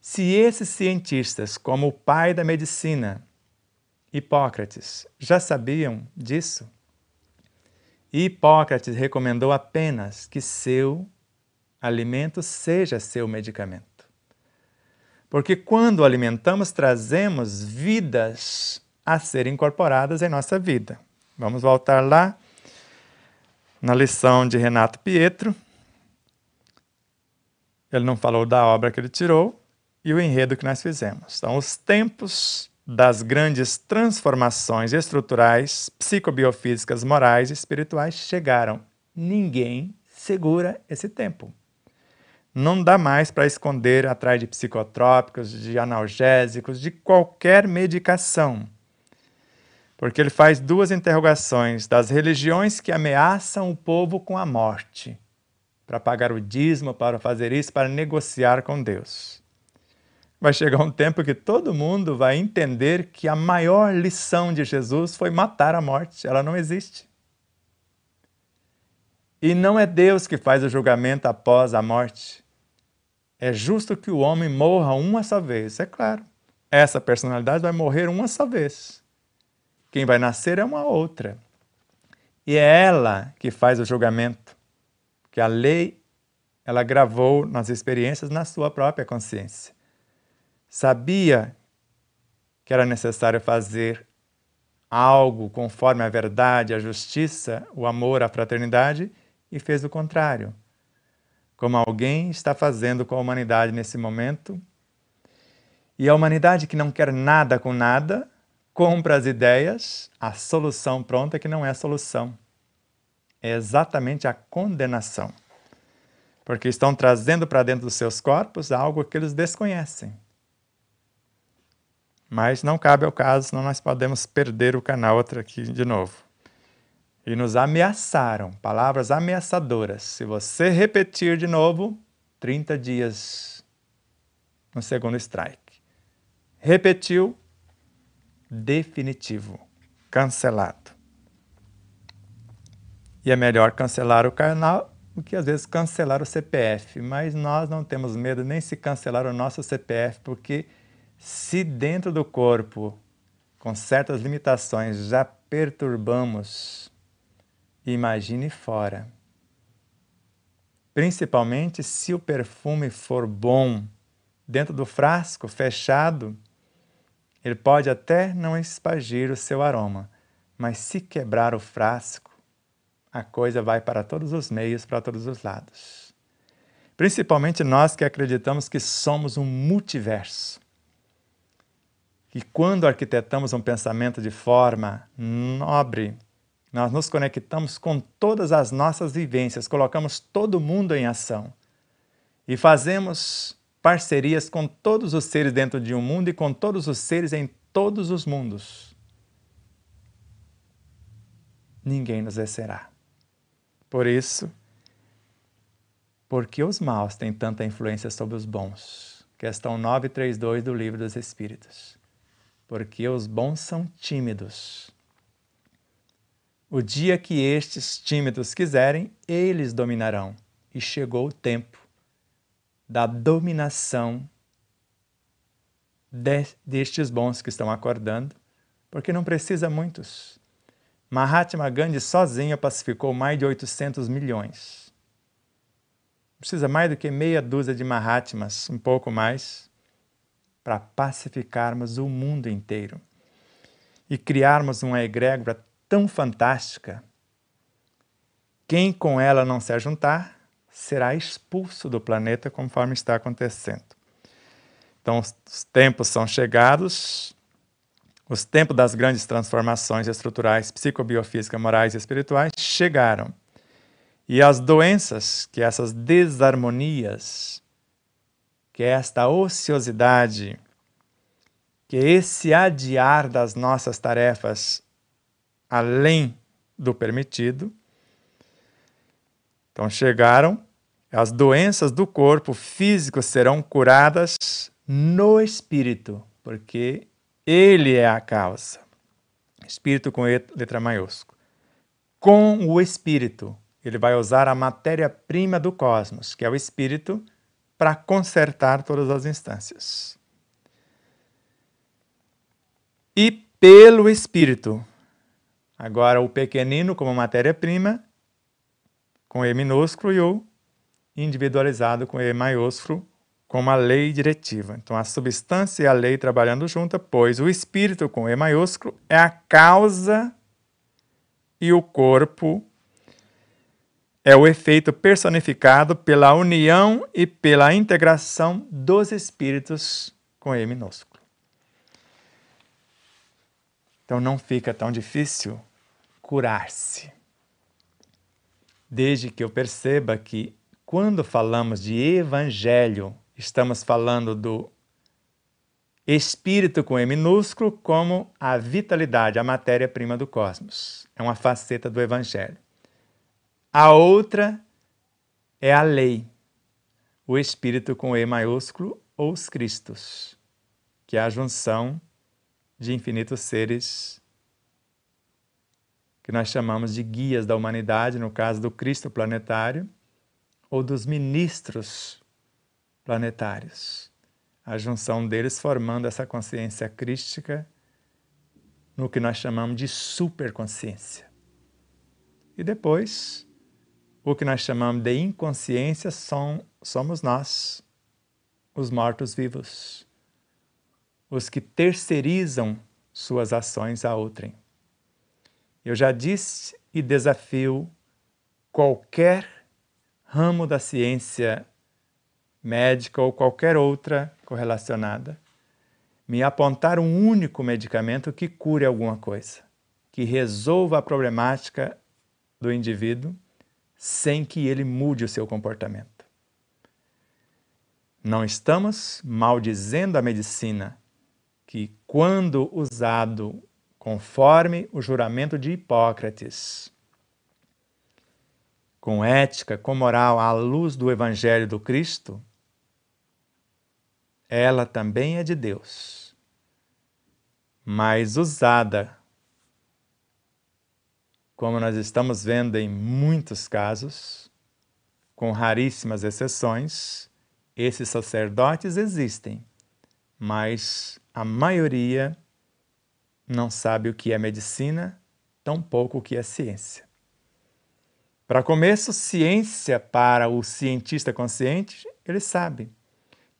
S1: Se esses cientistas, como o pai da medicina, Hipócrates, já sabiam disso, e Hipócrates recomendou apenas que seu alimento seja seu medicamento. Porque quando o alimentamos, trazemos vidas a serem incorporadas em nossa vida. Vamos voltar lá na lição de Renato Pietro. Ele não falou da obra que ele tirou e o enredo que nós fizemos. Então, os tempos das grandes transformações estruturais, psicobiofísicas, morais e espirituais chegaram. Ninguém segura esse tempo. Não dá mais para esconder atrás de psicotrópicos, de analgésicos, de qualquer medicação. Porque ele faz duas interrogações das religiões que ameaçam o povo com a morte, para pagar o dízimo, para fazer isso, para negociar com Deus. Vai chegar um tempo que todo mundo vai entender que a maior lição de Jesus foi matar a morte. Ela não existe. E não é Deus que faz o julgamento após a morte. É justo que o homem morra uma só vez, é claro. Essa personalidade vai morrer uma só vez. Quem vai nascer é uma outra. E é ela que faz o julgamento. Que a lei, ela gravou nas experiências na sua própria consciência. Sabia que era necessário fazer algo conforme a verdade, a justiça, o amor, a fraternidade, e fez o contrário. Como alguém está fazendo com a humanidade nesse momento. E a humanidade que não quer nada com nada, compra as ideias, a solução pronta que não é a solução. É exatamente a condenação. Porque estão trazendo para dentro dos seus corpos algo que eles desconhecem. Mas não cabe ao caso, senão nós podemos perder o canal outro aqui de novo. E nos ameaçaram, palavras ameaçadoras. Se você repetir de novo, 30 dias no segundo strike. Repetiu, definitivo, cancelado. E é melhor cancelar o canal do que às vezes cancelar o CPF. Mas nós não temos medo nem se cancelar o nosso CPF, porque se dentro do corpo, com certas limitações, já perturbamos, imagine fora. Principalmente se o perfume for bom, dentro do frasco fechado, ele pode até não espargir o seu aroma, mas se quebrar o frasco, a coisa vai para todos os meios, para todos os lados. Principalmente nós que acreditamos que somos um multiverso. E quando arquitetamos um pensamento de forma nobre, nós nos conectamos com todas as nossas vivências, colocamos todo mundo em ação e fazemos parcerias com todos os seres dentro de um mundo e com todos os seres em todos os mundos. Ninguém nos vencerá. Por isso, porque os maus têm tanta influência sobre os bons? Questão 932 do Livro dos Espíritos. Porque os bons são tímidos. O dia que estes tímidos quiserem, eles dominarão. E chegou o tempo da dominação destes bons que estão acordando, porque não precisa muitos. Mahatma Gandhi sozinho pacificou mais de 800 milhões. Precisa mais do que meia dúzia de Mahatmas, um pouco mais, para pacificarmos o mundo inteiro e criarmos uma egrégora tão fantástica. Quem com ela não se ajuntar será expulso do planeta conforme está acontecendo. Então, os tempos são chegados, os tempos das grandes transformações estruturais, psicobiofísicas, morais e espirituais chegaram. E as doenças, que essas desarmonias, que esta ociosidade, que esse adiar das nossas tarefas além do permitido, então chegaram, as doenças do corpo físico serão curadas no espírito, porque ele é a causa. Espírito com letra maiúscula. Com o espírito, ele vai usar a matéria-prima do cosmos, que é o espírito, para consertar todas as instâncias. E pelo espírito, agora o pequenino como matéria-prima, com E minúsculo, e o individualizado com E maiúsculo, como a lei diretiva. Então, a substância e a lei trabalhando juntas, pois o espírito com E maiúsculo é a causa e o corpo é o efeito personificado pela união e pela integração dos espíritos com E minúsculo. Então, não fica tão difícil curar-se. Desde que eu perceba que, quando falamos de evangelho, estamos falando do espírito com E minúsculo como a vitalidade, a matéria-prima do cosmos. É uma faceta do evangelho. A outra é a lei. O espírito com E maiúsculo ou os Cristos, que é a junção de infinitos seres que nós chamamos de guias da humanidade, no caso do Cristo planetário, ou dos ministros planetários. A junção deles formando essa consciência crística no que nós chamamos de superconsciência. E depois, o que nós chamamos de inconsciência somos nós, os mortos-vivos, os que terceirizam suas ações a outrem. Eu já disse e desafio qualquer ramo da ciência médica ou qualquer outra correlacionada, me apontar um único medicamento que cure alguma coisa, que resolva a problemática do indivíduo sem que ele mude o seu comportamento. Não estamos maldizendo a medicina, que quando usado conforme o juramento de Hipócrates, com ética, com moral, à luz do Evangelho do Cristo, ela também é de Deus, mas usada, como nós estamos vendo em muitos casos, com raríssimas exceções, esses sacerdotes existem, mas a maioria não sabe o que é medicina, tampouco o que é ciência. Para começo, ciência para o cientista consciente, ele sabe.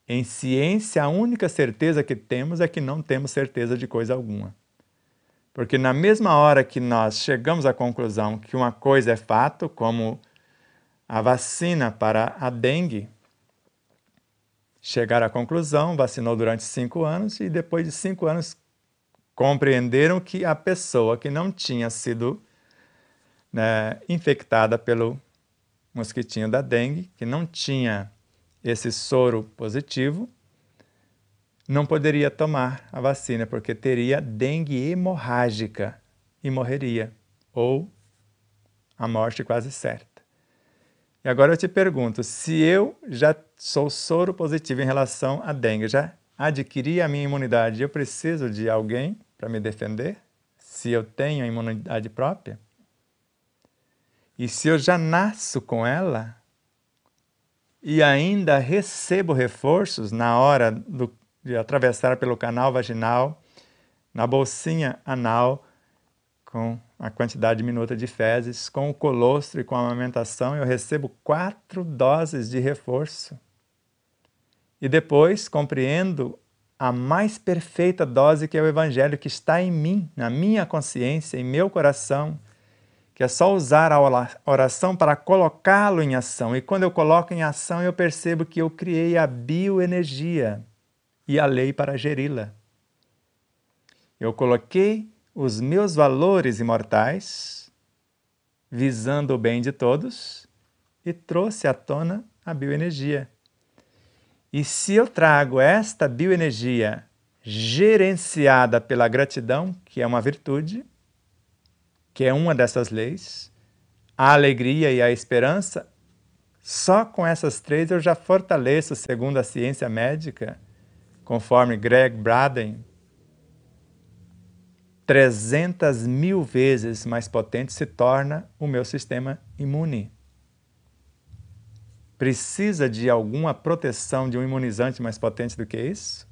S1: Em ciência, a única certeza que temos é que não temos certeza de coisa alguma. Porque na mesma hora que nós chegamos à conclusão que uma coisa é fato, como a vacina para a dengue, chegaram à conclusão, vacinou durante 5 anos e depois de 5 anos compreenderam que a pessoa que não tinha sido infectada pelo mosquitinho da dengue, que não tinha esse soro positivo, não poderia tomar a vacina, porque teria dengue hemorrágica e morreria, ou a morte quase certa. E agora eu te pergunto, se eu já sou soro positivo em relação à dengue, já adquiri a minha imunidade, eu preciso de alguém para me defender? Se eu tenho a imunidade própria? E se eu já nasço com ela e ainda recebo reforços na hora de atravessar pelo canal vaginal, na bolsinha anal, com a quantidade diminuta de fezes, com o colostro e com a amamentação, eu recebo 4 doses de reforço. E depois compreendo a mais perfeita dose que é o Evangelho, que está em mim, na minha consciência, em meu coração, que é só usar a oração para colocá-lo em ação. E quando eu coloco em ação, eu percebo que eu criei a bioenergia e a lei para geri-la. Eu coloquei os meus valores imortais, visando o bem de todos, e trouxe à tona a bioenergia. E se eu trago esta bioenergia gerenciada pela gratidão, que é uma virtude, que é uma dessas leis, a alegria e a esperança, só com essas 3 eu já fortaleço, segundo a ciência médica, conforme Greg Braden, 300.000 vezes mais potente se torna o meu sistema imune. Precisa de alguma proteção de um imunizante mais potente do que isso?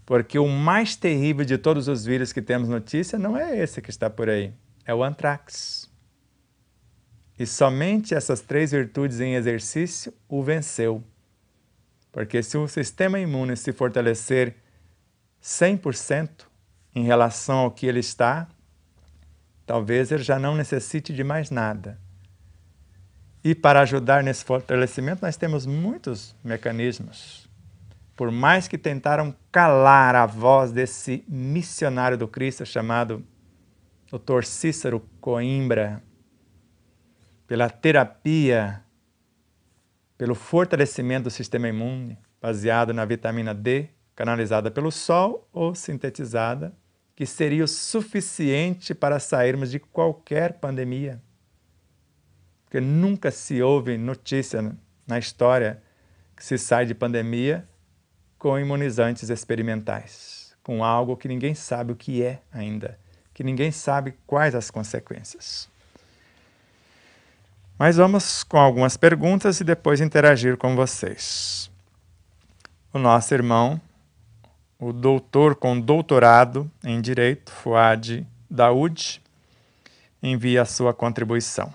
S1: Porque o mais terrível de todos os vírus que temos notícia não é esse que está por aí, é o anthrax. E somente essas 3 virtudes em exercício o venceu. Porque se o sistema imune se fortalecer 100% em relação ao que ele está, talvez ele já não necessite de mais nada. E para ajudar nesse fortalecimento, nós temos muitos mecanismos. Por mais que tentaram calar a voz desse missionário do Cristo chamado Dr. Cícero Coimbra, pela terapia, pelo fortalecimento do sistema imune, baseado na vitamina D, canalizada pelo sol ou sintetizada, que seria o suficiente para sairmos de qualquer pandemia. Porque nunca se ouve notícia na história que se sai de pandemia com imunizantes experimentais, com algo que ninguém sabe o que é ainda, que ninguém sabe quais as consequências. Mas vamos com algumas perguntas e depois interagir com vocês. O nosso irmão, o doutor com doutorado em Direito, Fuad Daoud, envia a sua contribuição.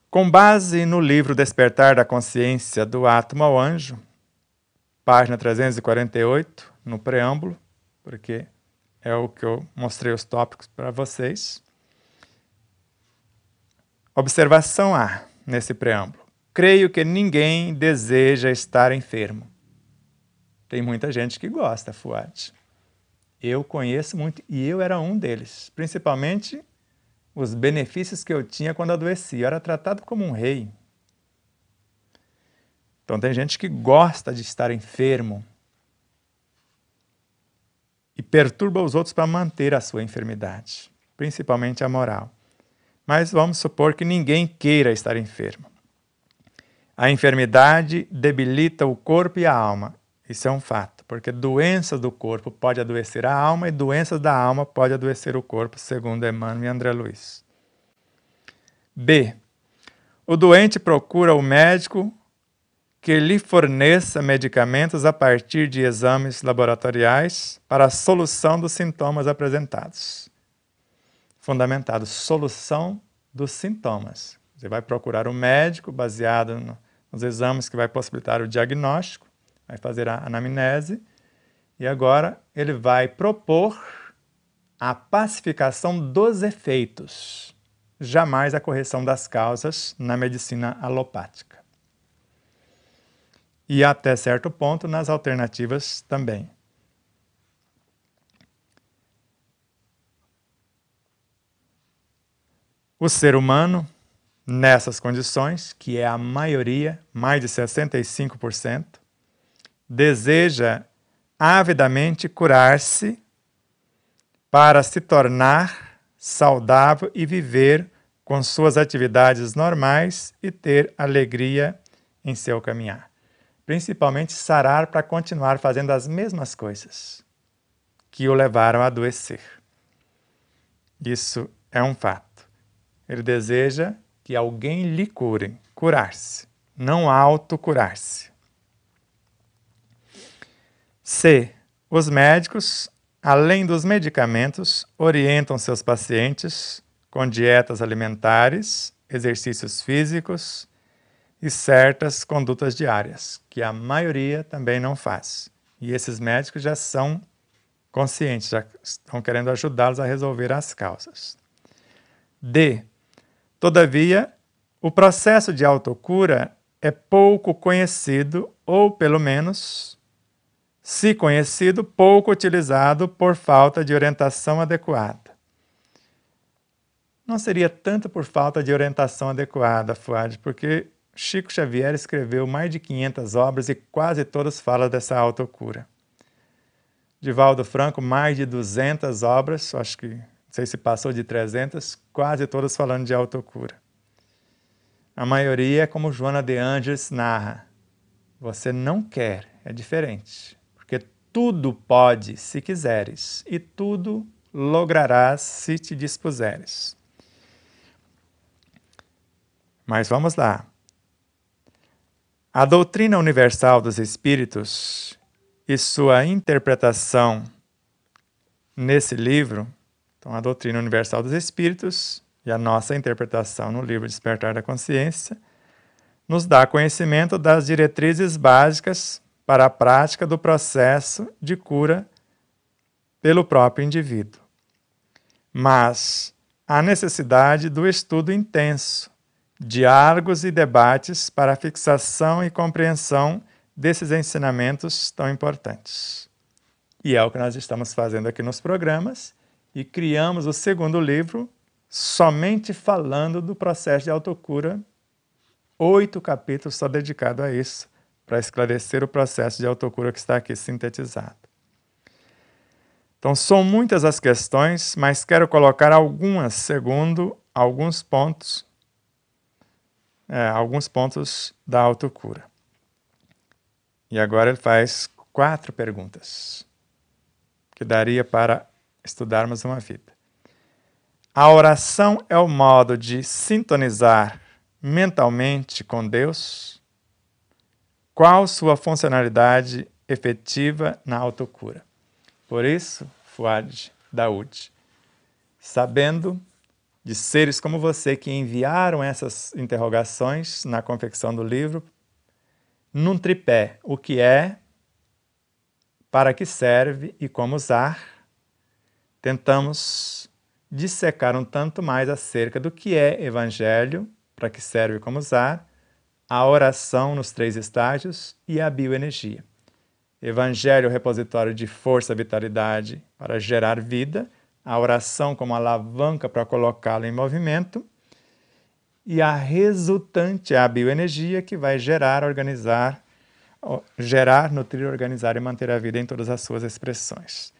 S1: Com base no livro Despertar da Consciência do Átomo ao Anjo, página 348, no preâmbulo, porque é o que eu mostrei os tópicos para vocês. Observação A, nesse preâmbulo. Creio que ninguém deseja estar enfermo. Tem muita gente que gosta, Fuad. Eu conheço muito, e eu era um deles, principalmente os benefícios que eu tinha quando adoeci. Eu era tratado como um rei. Então tem gente que gosta de estar enfermo e perturba os outros para manter a sua enfermidade, principalmente a moral. Mas vamos supor que ninguém queira estar enfermo. A enfermidade debilita o corpo e a alma. Isso é um fato, porque doenças do corpo pode adoecer a alma e doenças da alma pode adoecer o corpo, segundo Emmanuel e André Luiz. B. O doente procura o médico que lhe forneça medicamentos a partir de exames laboratoriais para a solução dos sintomas apresentados. Fundamentado, solução dos sintomas. Você vai procurar um médico baseado nos exames que vai possibilitar o diagnóstico, vai fazer a anamnese e agora ele vai propor a pacificação dos efeitos, jamais a correção das causas na medicina alopática. E até certo ponto nas alternativas também. O ser humano, nessas condições, que é a maioria, mais de 65%, deseja avidamente curar-se para se tornar saudável e viver com suas atividades normais e ter alegria em seu caminhar. Principalmente sarar para continuar fazendo as mesmas coisas que o levaram a adoecer. Isso é um fato. Ele deseja que alguém lhe cure, curar-se, não autocurar-se. C. Os médicos, além dos medicamentos, orientam seus pacientes com dietas alimentares, exercícios físicos e certas condutas diárias, que a maioria também não faz. E esses médicos já são conscientes, já estão querendo ajudá-los a resolver as causas. D. Todavia, o processo de autocura é pouco conhecido, ou pelo menos, se conhecido, pouco utilizado por falta de orientação adequada. Não seria tanto por falta de orientação adequada, Fuad, porque Chico Xavier escreveu mais de 500 obras e quase todas falam dessa autocura. Divaldo Franco, mais de 200 obras, acho que, não sei se passou de 300, quase todas falando de autocura. A maioria é como Joana de Ângeles narra. Você não quer, é diferente. Porque tudo pode, se quiseres, e tudo lograrás se te dispuseres. Mas vamos lá. A doutrina universal dos espíritos e sua interpretação nesse livro, então a doutrina universal dos espíritos e a nossa interpretação no livro Despertar da Consciência, nos dá conhecimento das diretrizes básicas para a prática do processo de cura pelo próprio indivíduo. Mas há necessidade do estudo intenso, diálogos e debates para a fixação e compreensão desses ensinamentos tão importantes. E é o que nós estamos fazendo aqui nos programas e criamos o segundo livro somente falando do processo de autocura, 8 capítulos só dedicados a isso, para esclarecer o processo de autocura que está aqui sintetizado. Então, são muitas as questões, mas quero colocar algumas, segundo alguns pontos da autocura. E agora ele faz 4 perguntas, que daria para estudarmos uma vida. A oração é o modo de sintonizar mentalmente com Deus? Qual sua funcionalidade efetiva na autocura? Por isso, Fuad Daoud, sabendo de seres como você que enviaram essas interrogações na confecção do livro, num tripé, o que é, para que serve e como usar, tentamos dissecar um tanto mais acerca do que é Evangelho, para que serve e como usar, a oração nos 3 estágios e a bioenergia. Evangelho, repositório de força e vitalidade para gerar vida, a oração como alavanca para colocá-la em movimento, e a resultante é a bioenergia que vai gerar, nutrir, organizar e manter a vida em todas as suas expressões.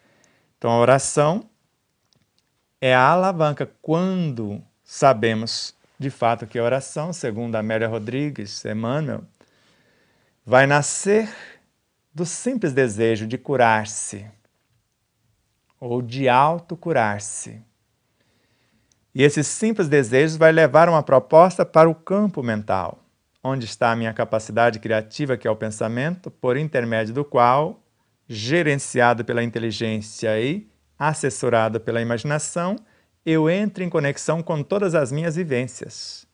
S1: Então a oração é a alavanca quando sabemos de fato que a oração, segundo Amélia Rodrigues, Emmanuel, vai nascer do simples desejo de curar-se ou de autocurar-se. E esse simples desejo vai levar uma proposta para o campo mental, onde está a minha capacidade criativa, que é o pensamento, por intermédio do qual, gerenciado pela inteligência e assessorado pela imaginação, eu entro em conexão com todas as minhas vivências,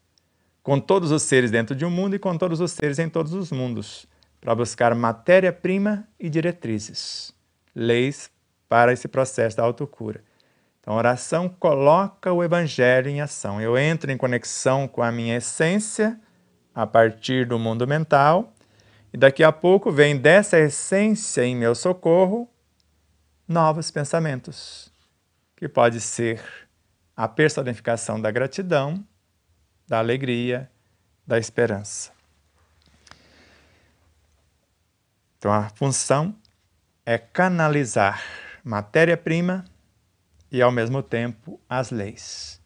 S1: com todos os seres dentro de um mundo e com todos os seres em todos os mundos, para buscar matéria-prima e diretrizes, leis para esse processo da autocura. Então, a oração coloca o Evangelho em ação. Eu entro em conexão com a minha essência a partir do mundo mental e daqui a pouco vem dessa essência em meu socorro novos pensamentos, que pode ser a personificação da gratidão, da alegria, da esperança. Então, a função é canalizar matéria-prima e, ao mesmo tempo, as leis.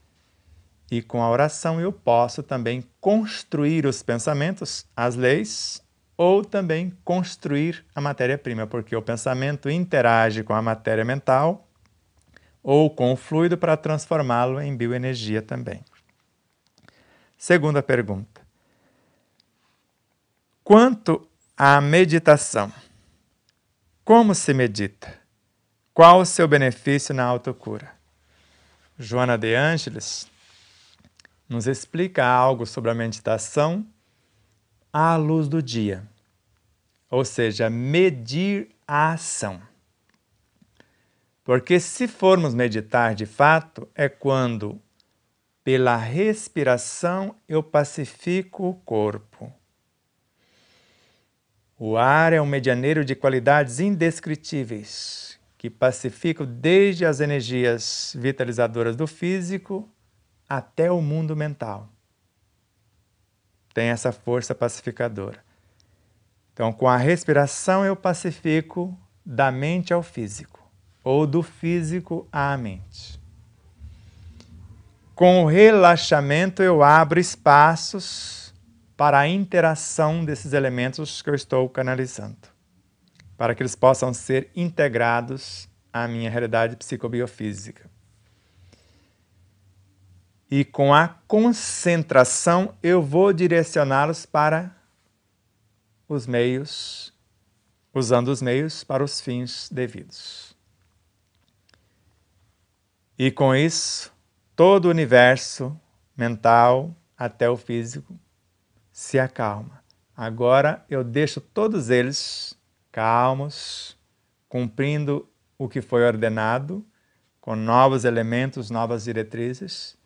S1: E com a oração eu posso também construir os pensamentos, as leis, ou também construir a matéria-prima, porque o pensamento interage com a matéria mental ou com o fluido para transformá-lo em bioenergia também. Segunda pergunta. Quanto à meditação, como se medita? Qual o seu benefício na autocura? Joana de Ângeles nos explica algo sobre a meditação à luz do dia, ou seja, medir a ação. Porque se formos meditar de fato, é quando, pela respiração, eu pacifico o corpo. O ar é um medianeiro de qualidades indescritíveis, que pacificam desde as energias vitalizadoras do físico até o mundo mental. Tem essa força pacificadora. Então, com a respiração eu pacifico da mente ao físico, ou do físico à mente. Com o relaxamento eu abro espaços para a interação desses elementos que eu estou canalizando, para que eles possam ser integrados à minha realidade psicobiofísica. E com a concentração eu vou direcioná-los para os meios, usando os meios para os fins devidos. E com isso, todo o universo mental até o físico se acalma. Agora eu deixo todos eles calmos, cumprindo o que foi ordenado, com novos elementos, novas diretrizes,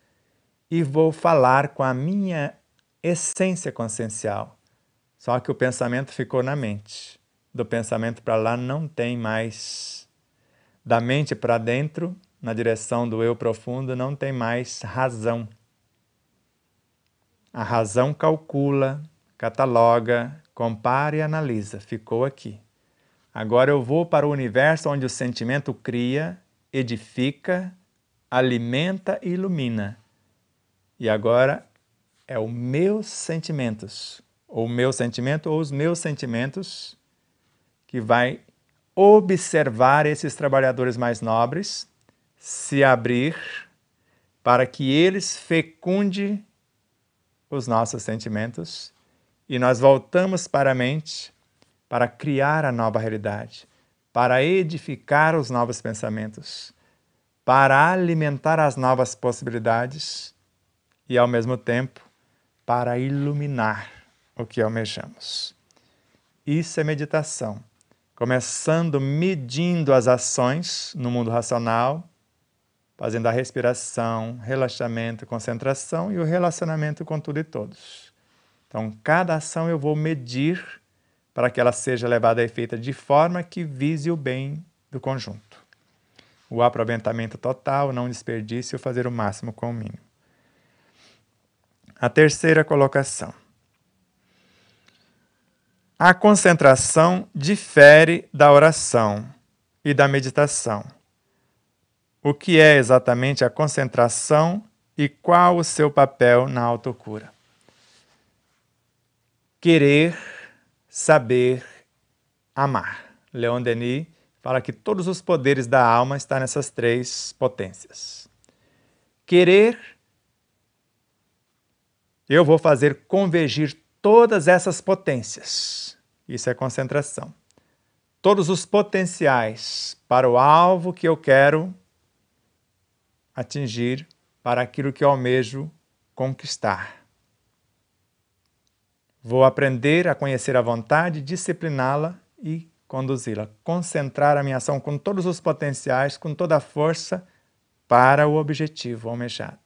S1: e vou falar com a minha essência consciencial. Só que o pensamento ficou na mente. Do pensamento para lá não tem mais. Da mente para dentro, na direção do eu profundo, não tem mais razão. A razão calcula, cataloga, compara e analisa. Ficou aqui. Agora eu vou para o universo onde o sentimento cria, edifica, alimenta e ilumina. E agora é os meus sentimentos, ou o meu sentimento, ou os meus sentimentos, que vai observar esses trabalhadores mais nobres, se abrir para que eles fecundem os nossos sentimentos e nós voltamos para a mente para criar a nova realidade, para edificar os novos pensamentos, para alimentar as novas possibilidades e, ao mesmo tempo, para iluminar o que almejamos. Isso é meditação, começando medindo as ações no mundo racional, fazendo a respiração, relaxamento, concentração e o relacionamento com tudo e todos. Então, cada ação eu vou medir para que ela seja levada a efeito de forma que vise o bem do conjunto. O aproveitamento total, não desperdício, fazer o máximo com o mínimo. A terceira colocação. A concentração difere da oração e da meditação. O que é exatamente a concentração e qual o seu papel na autocura? Querer, saber, amar. Leon Denis fala que todos os poderes da alma estão nessas três potências. Querer, eu vou fazer convergir todas essas potências. Isso é concentração. Todos os potenciais para o alvo que eu quero atingir, para aquilo que eu almejo conquistar. Vou aprender a conhecer a vontade, discipliná-la e conduzi-la. Concentrar a minha ação com todos os potenciais, com toda a força, para o objetivo almejado.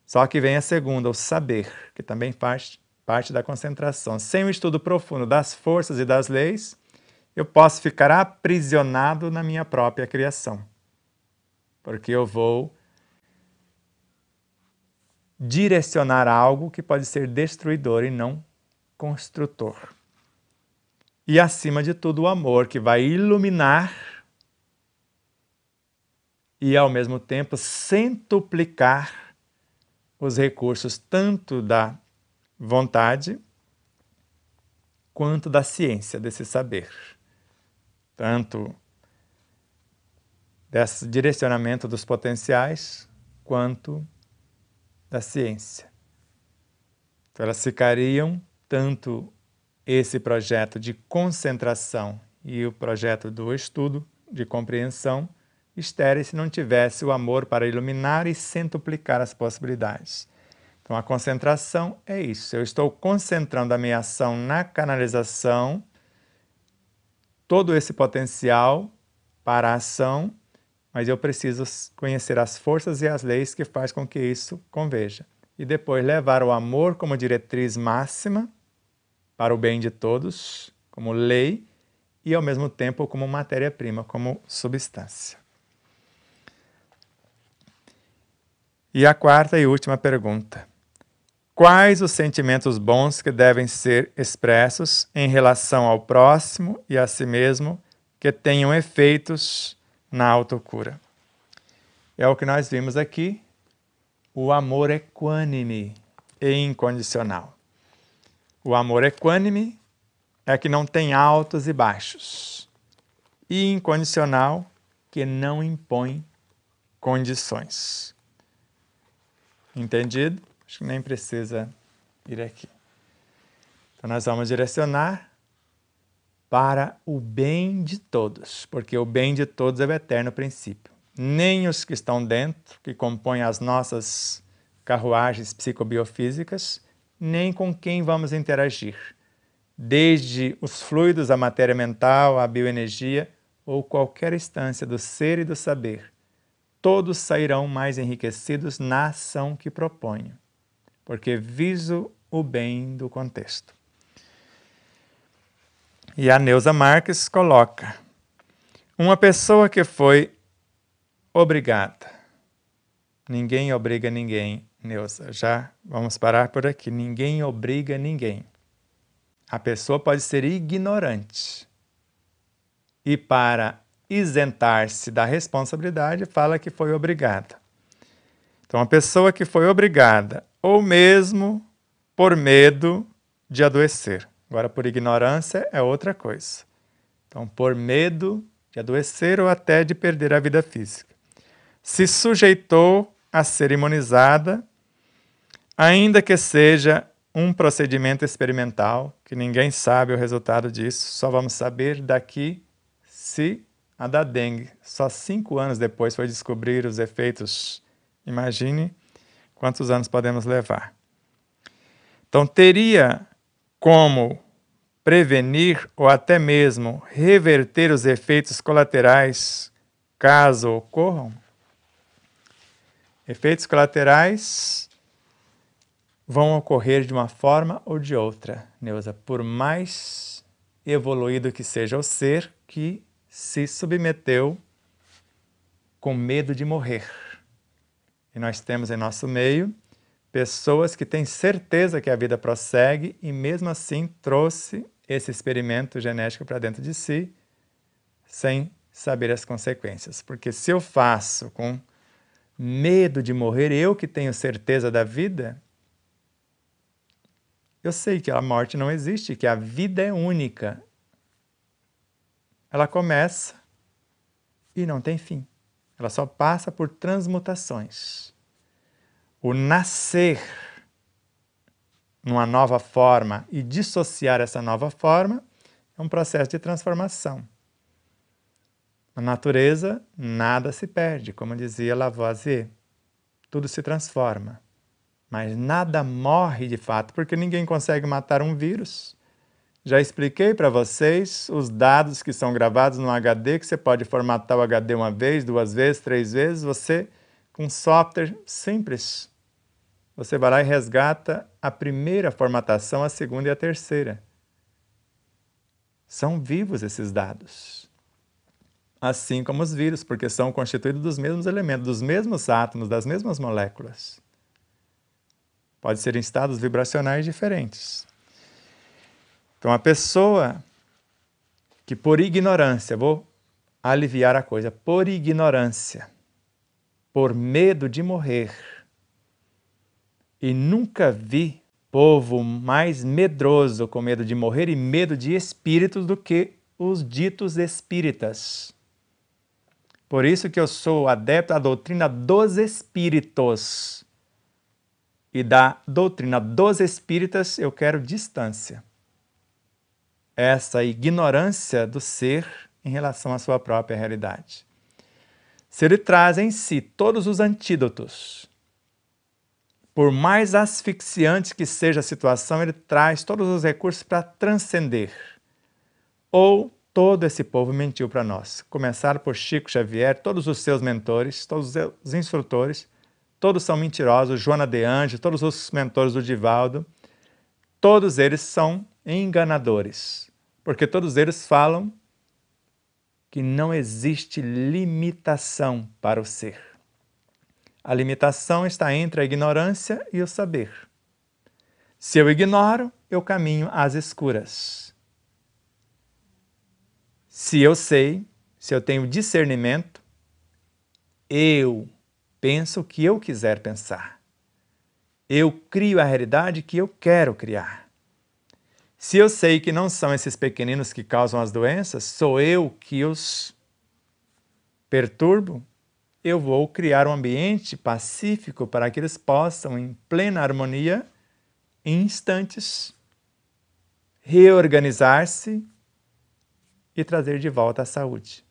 S1: Só que vem a segunda, o saber, que também faz parte da concentração. Sem o estudo profundo das forças e das leis, eu posso ficar aprisionado na minha própria criação. Porque eu vou direcionar algo que pode ser destruidor e não construtor. E, acima de tudo, o amor, que vai iluminar e, ao mesmo tempo, centuplicar os recursos tanto da vontade quanto da ciência, desse saber. Tanto desse direcionamento dos potenciais, quanto da ciência. Então, elas ficariam, tanto esse projeto de concentração e o projeto do estudo, de compreensão, estéreis se não tivesse o amor para iluminar e centuplicar as possibilidades. Então, a concentração é isso. Eu estou concentrando a minha ação na canalização, todo esse potencial para a ação, mas eu preciso conhecer as forças e as leis que fazem com que isso converja. E depois levar o amor como diretriz máxima para o bem de todos, como lei, e ao mesmo tempo como matéria-prima, como substância. E a quarta e última pergunta. Quais os sentimentos bons que devem ser expressos em relação ao próximo e a si mesmo que tenham efeitos na autocura? É o que nós vimos aqui, o amor equânime e incondicional. O amor equânime é que não tem altos e baixos. E incondicional, que não impõe condições. Entendido? Acho que nem precisa ir aqui. Então, nós vamos direcionar para o bem de todos, porque o bem de todos é o eterno princípio. Nem os que estão dentro, que compõem as nossas carruagens psicobiofísicas, nem com quem vamos interagir. Desde os fluidos, a matéria mental, a bioenergia, ou qualquer instância do ser e do saber, todos sairão mais enriquecidos na ação que proponho, porque viso o bem do contexto. E a Neuza Marques coloca, uma pessoa que foi obrigada. Ninguém obriga ninguém, Neuza. Já vamos parar por aqui. Ninguém obriga ninguém. A pessoa pode ser ignorante. E para isentar-se da responsabilidade, fala que foi obrigada. Então, a pessoa que foi obrigada, ou mesmo por medo de adoecer. Agora, por ignorância, é outra coisa. Então, por medo de adoecer ou até de perder a vida física, se sujeitou a ser imunizada, ainda que seja um procedimento experimental, que ninguém sabe o resultado disso, só vamos saber daqui se a da dengue, só 5 anos depois foi descobrir os efeitos. Imagine quantos anos podemos levar. Então, teria como prevenir ou até mesmo reverter os efeitos colaterais caso ocorram? Efeitos colaterais vão ocorrer de uma forma ou de outra, Neuza, por mais evoluído que seja o ser que se submeteu com medo de morrer. E nós temos em nosso meio pessoas que têm certeza que a vida prossegue e mesmo assim trouxe esse experimento genético para dentro de si sem saber as consequências. Porque se eu faço com medo de morrer, eu que tenho certeza da vida, eu sei que a morte não existe, que a vida é única. Ela começa e não tem fim. Ela só passa por transmutações. O nascer numa nova forma e dissociar essa nova forma é um processo de transformação. Na natureza, nada se perde, como dizia Lavoisier. Tudo se transforma. Mas nada morre de fato, porque ninguém consegue matar um vírus. Já expliquei para vocês os dados que são gravados no HD, que você pode formatar o HD uma vez, 2 vezes, 3 vezes. Você, com software simples, você vai lá e resgata a primeira formatação, a segunda e a terceira. São vivos esses dados. Assim como os vírus, porque são constituídos dos mesmos elementos, dos mesmos átomos, das mesmas moléculas. Pode ser em estados vibracionais diferentes. Então, a pessoa que por ignorância, vou aliviar a coisa, por ignorância, por medo de morrer, e nunca vi povo mais medroso com medo de morrer e medo de espíritos do que os ditos espíritas. Por isso que eu sou adepto à doutrina dos espíritos. E da doutrina dos espíritas eu quero distância. Essa ignorância do ser em relação à sua própria realidade. Se ele traz em si todos os antídotos, por mais asfixiante que seja a situação, ele traz todos os recursos para transcender. Ou todo esse povo mentiu para nós. Começar por Chico Xavier, todos os seus mentores, todos os instrutores, todos são mentirosos, Joana de Anjos, todos os mentores do Divaldo, todos eles são enganadores, porque todos eles falam que não existe limitação para o ser. A limitação está entre a ignorância e o saber. Se eu ignoro, eu caminho às escuras. Se eu sei, se eu tenho discernimento, eu penso o que eu quiser pensar. Eu crio a realidade que eu quero criar. Se eu sei que não são esses pequeninos que causam as doenças, sou eu que os perturbo, eu vou criar um ambiente pacífico para que eles possam, em plena harmonia, em instantes, reorganizar-se e trazer de volta a saúde.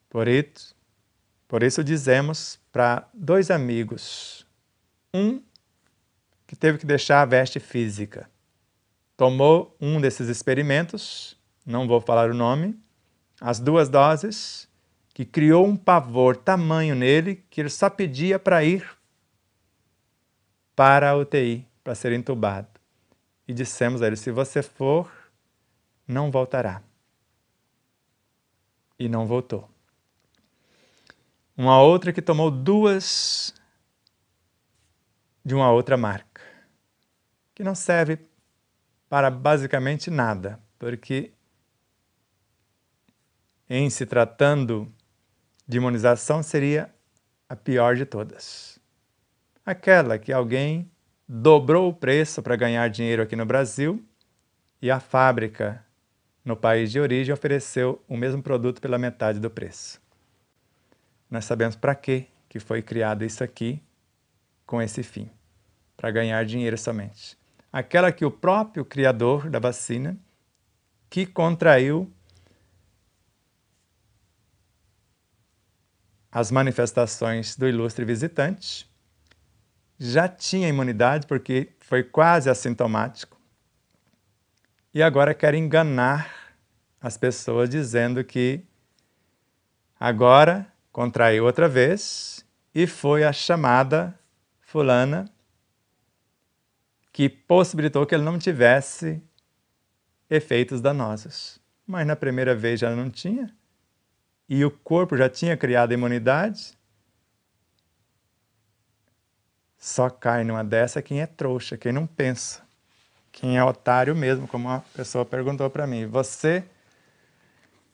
S1: Por isso dizemos para 2 amigos, um que teve que deixar a veste física, tomou um desses experimentos, não vou falar o nome, as 2 doses, que criou um pavor tamanho nele que ele só pedia para ir para a UTI, para ser entubado. E dissemos a ele, se você for, não voltará. E não voltou. Uma outra que tomou 2 de uma outra marca, que não serve para basicamente nada, porque em se tratando de imunização seria a pior de todas. Aquela que alguém dobrou o preço para ganhar dinheiro aqui no Brasil e a fábrica no país de origem ofereceu o mesmo produto pela metade do preço. Nós sabemos para que foi criado isso aqui com esse fim, para ganhar dinheiro somente. Aquela que o próprio criador da vacina, que contraiu as manifestações do ilustre visitante, já tinha imunidade porque foi quase assintomático e agora quer enganar as pessoas dizendo que agora contraiu outra vez e foi a chamada fulana que possibilitou que ele não tivesse efeitos danosos. Mas na primeira vez já não tinha e o corpo já tinha criado imunidade. Só cai numa dessa quem é trouxa, quem não pensa, quem é otário mesmo, como uma pessoa perguntou para mim. Você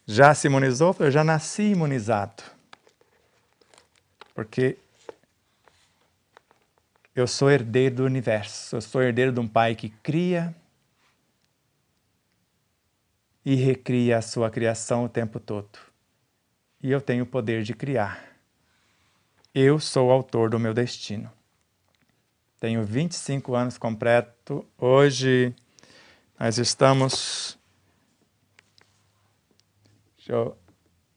S1: já se imunizou? Eu já nasci imunizado. Porque eu sou herdeiro do universo, eu sou herdeiro de um pai que cria e recria a sua criação o tempo todo. E eu tenho o poder de criar. Eu sou o autor do meu destino. Tenho 25 anos completo. Hoje nós estamos... Deixa eu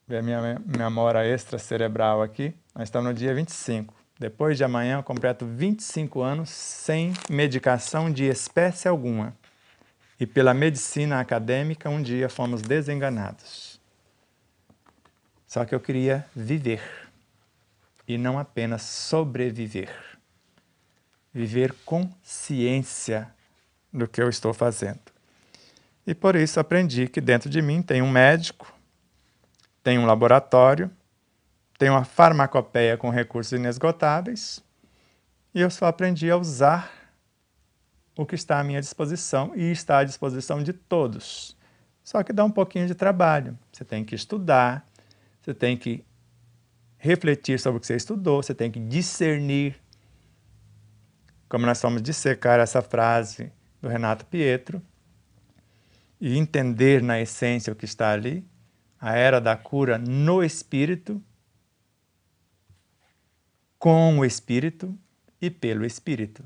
S1: ver minha memória extracerebral aqui. Nós estamos no dia 25. Depois de amanhã eu completo 25 anos sem medicação de espécie alguma. E pela medicina acadêmica um dia fomos desenganados. Só que eu queria viver e não apenas sobreviver. Viver com ciência do que eu estou fazendo. E por isso aprendi que dentro de mim tem um médico, tem um laboratório, tem uma farmacopeia com recursos inesgotáveis, e eu só aprendi a usar o que está à minha disposição e está à disposição de todos. Só que dá um pouquinho de trabalho. Você tem que estudar, você tem que refletir sobre o que você estudou, você tem que discernir. Como nós vamos dissecar essa frase do Renato Pietro e entender na essência o que está ali, a era da cura no Espírito, com o Espírito e pelo Espírito.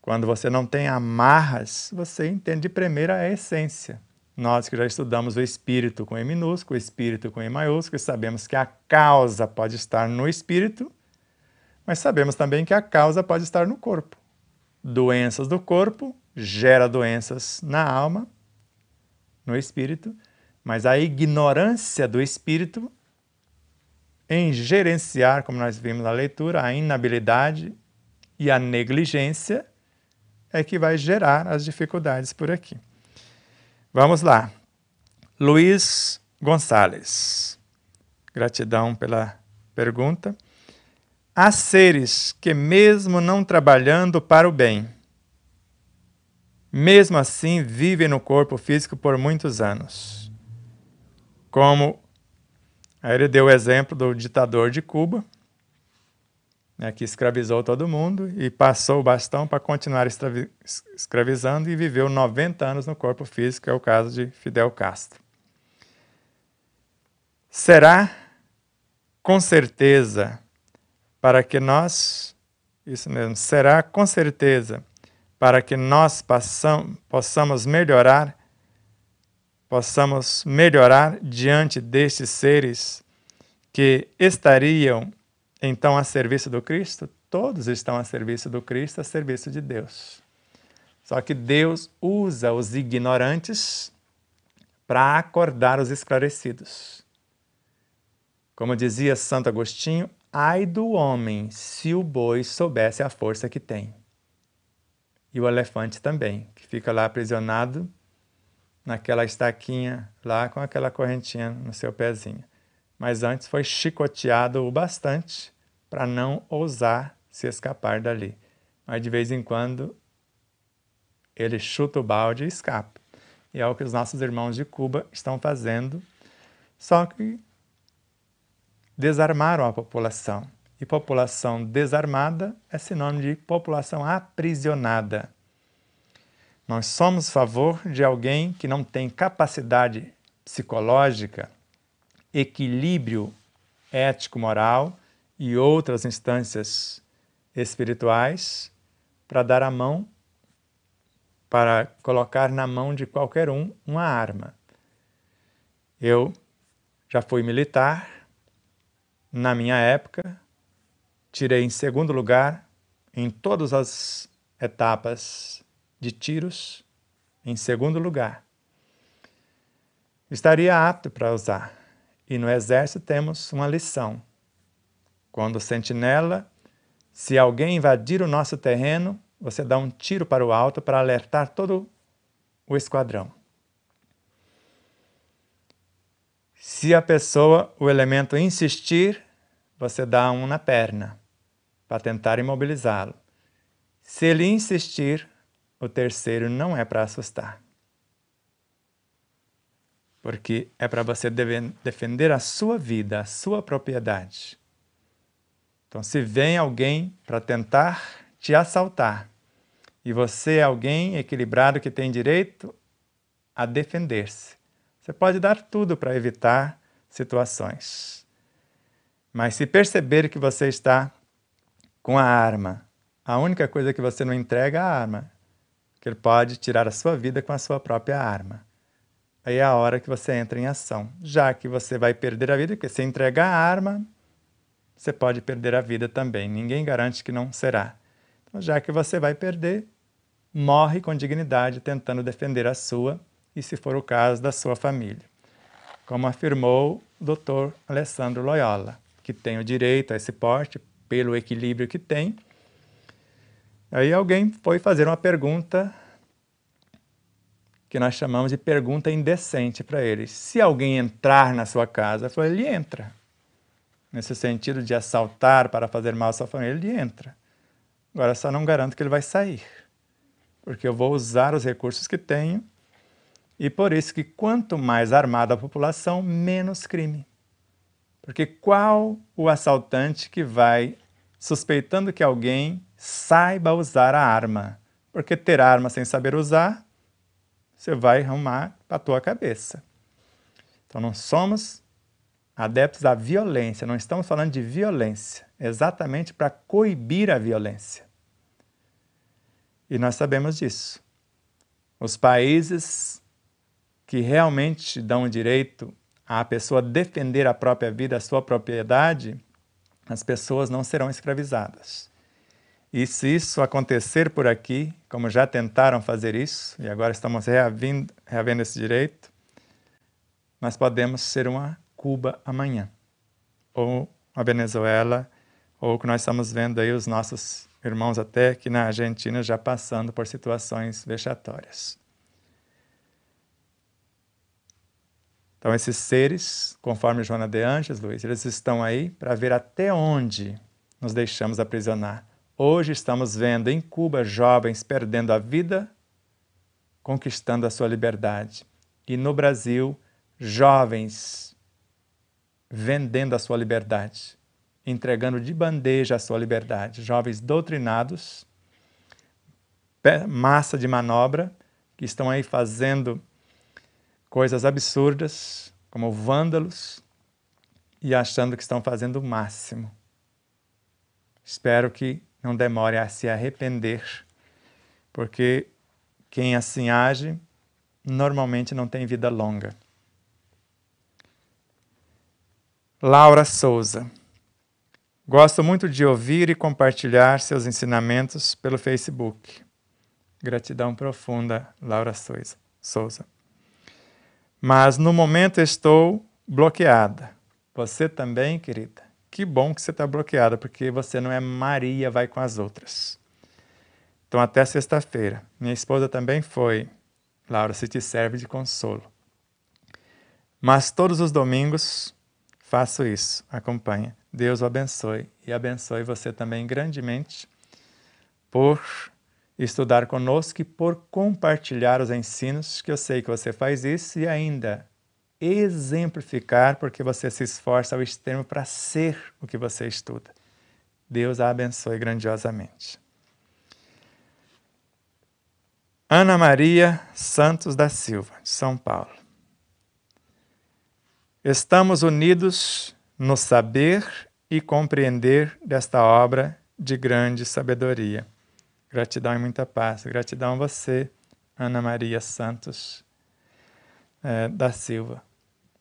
S1: Quando você não tem amarras, você entende de primeira a essência. Nós que já estudamos o Espírito com E minúsculo, o Espírito com E maiúsculo, sabemos que a causa pode estar no Espírito, mas sabemos também que a causa pode estar no corpo. Doenças do corpo gera doenças na alma, no espírito, mas a ignorância do espírito em gerenciar, como nós vimos na leitura, a inabilidade e a negligência é que vai gerar as dificuldades por aqui. Vamos lá. Luiz Gonçalves. Gratidão pela pergunta. Há seres que, mesmo não trabalhando para o bem, mesmo assim vivem no corpo físico por muitos anos. Como aí ele deu o exemplo do ditador de Cuba, né, que escravizou todo mundo e passou o bastão para continuar escravizando e viveu 90 anos no corpo físico, é o caso de Fidel Castro. Será, com certeza, para que nós, isso mesmo, será com certeza para que nós possamos melhorar diante destes seres que estariam então a serviço do Cristo? Todos estão a serviço do Cristo, a serviço de Deus. Só que Deus usa os ignorantes para acordar os esclarecidos. Como dizia Santo Agostinho, ai do homem se o boi soubesse a força que tem. E o elefante também, que fica lá aprisionado naquela estaquinha lá com aquela correntinha no seu pezinho. Mas antes foi chicoteado o bastante para não ousar se escapar dali. Mas de vez em quando ele chuta o balde e escapa. E é o que os nossos irmãos de Cuba estão fazendo, só que desarmaram a população. E população desarmada é sinônimo de população aprisionada. Nós somos a favor de alguém que não tem capacidade psicológica, equilíbrio ético-moral e outras instâncias espirituais para dar a mão, para colocar na mão de qualquer um uma arma. Eu já fui militar, na minha época, tirei em segundo lugar em todas as etapas de tiros, em segundo lugar. Estaria apto para usar. E no exército temos uma lição. Quando sentinela, se alguém invadir o nosso terreno, você dá um tiro para o alto para alertar todo o esquadrão. Se a pessoa, o elemento insistir, você dá um na perna para tentar imobilizá-lo. Se ele insistir, o terceiro não é para assustar. Porque é para você defender a sua vida, a sua propriedade. Então, se vem alguém para tentar te assaltar, e você é alguém equilibrado que tem direito a defender-se, você pode dar tudo para evitar situações. Mas se perceber que você está com a arma, a única coisa que você não entrega é a arma, que ele pode tirar a sua vida com a sua própria arma. Aí é a hora que você entra em ação. Já que você vai perder a vida, porque se entregar a arma, você pode perder a vida também. Ninguém garante que não será. Então, já que você vai perder, morre com dignidade tentando defender a sua e, se for o caso, da sua família. Como afirmou o Dr. Alessandro Loyola, que tem o direito a esse porte pelo equilíbrio que tem. Aí alguém foi fazer uma pergunta que nós chamamos de pergunta indecente para ele. Se alguém entrar na sua casa, ele entra. Nesse sentido de assaltar para fazer mal à sua família, ele entra. Agora, só não garanto que ele vai sair, porque eu vou usar os recursos que tenho, e por isso que quanto mais armada a população, menos crime. Porque qual o assaltante que vai, suspeitando que alguém saiba usar a arma? Porque ter arma sem saber usar, você vai arrumar para a tua cabeça. Então não somos adeptos da violência, não estamos falando de violência, exatamente para coibir a violência. E nós sabemos disso. Os países que realmente dão o direito à pessoa defender a própria vida, a sua propriedade, as pessoas não serão escravizadas. E se isso acontecer por aqui, como já tentaram fazer isso, e agora estamos reavendo esse direito, nós podemos ser uma Cuba amanhã, ou a Venezuela, ou o que nós estamos vendo aí os nossos irmãos até aqui na Argentina já passando por situações vexatórias. Então esses seres, conforme Joana de Ângeles, Luiz, eles estão aí para ver até onde nos deixamos aprisionar. Hoje estamos vendo em Cuba jovens perdendo a vida, conquistando a sua liberdade. E no Brasil, jovens vendendo a sua liberdade, entregando de bandeja a sua liberdade. Jovens doutrinados, massa de manobra, que estão aí fazendo coisas absurdas, como vândalos, e achando que estão fazendo o máximo. Espero que não demore a se arrepender, porque quem assim age normalmente não tem vida longa. Laura Souza. Gosto muito de ouvir e compartilhar seus ensinamentos pelo Facebook. Gratidão profunda, Laura Souza. Mas no momento estou bloqueada. Você também, querida? Que bom que você está bloqueada, porque você não é Maria, vai com as outras. Então até sexta-feira. Minha esposa também foi. Laura, se te serve de consolo. Mas todos os domingos faço isso, acompanha. Deus o abençoe e abençoe você também grandemente por estudar conosco e por compartilhar os ensinos, que eu sei que você faz isso, e ainda exemplificar, porque você se esforça ao extremo para ser o que você estuda. Deus a abençoe grandiosamente. Ana Maria Santos da Silva, de São Paulo. Estamos unidos no saber e compreender desta obra de grande sabedoria. Gratidão e muita paz. Gratidão a você, Ana Maria Santos da Silva.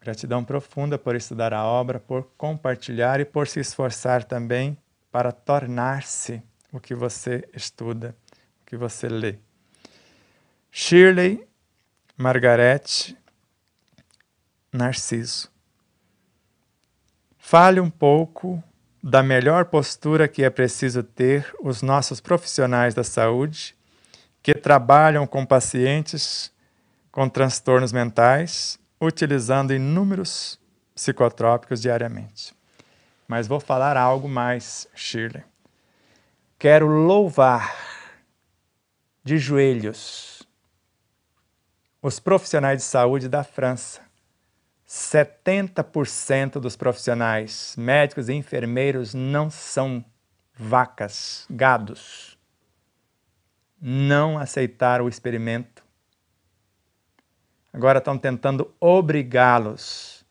S1: Gratidão profunda por estudar a obra, por compartilhar e por se esforçar também para tornar-se o que você estuda, o que você lê. Shirley Margarete Narciso. Fale um pouco da melhor postura que é preciso ter os nossos profissionais da saúde que trabalham com pacientes com transtornos mentais, utilizando inúmeros psicotrópicos diariamente. Mas vou falar algo mais, Shirley. Quero louvar de joelhos os profissionais de saúde da França. 70% dos profissionais, médicos e enfermeiros, não são vacas, gados. Não aceitaram o experimento. Agora estão tentando obrigá-los.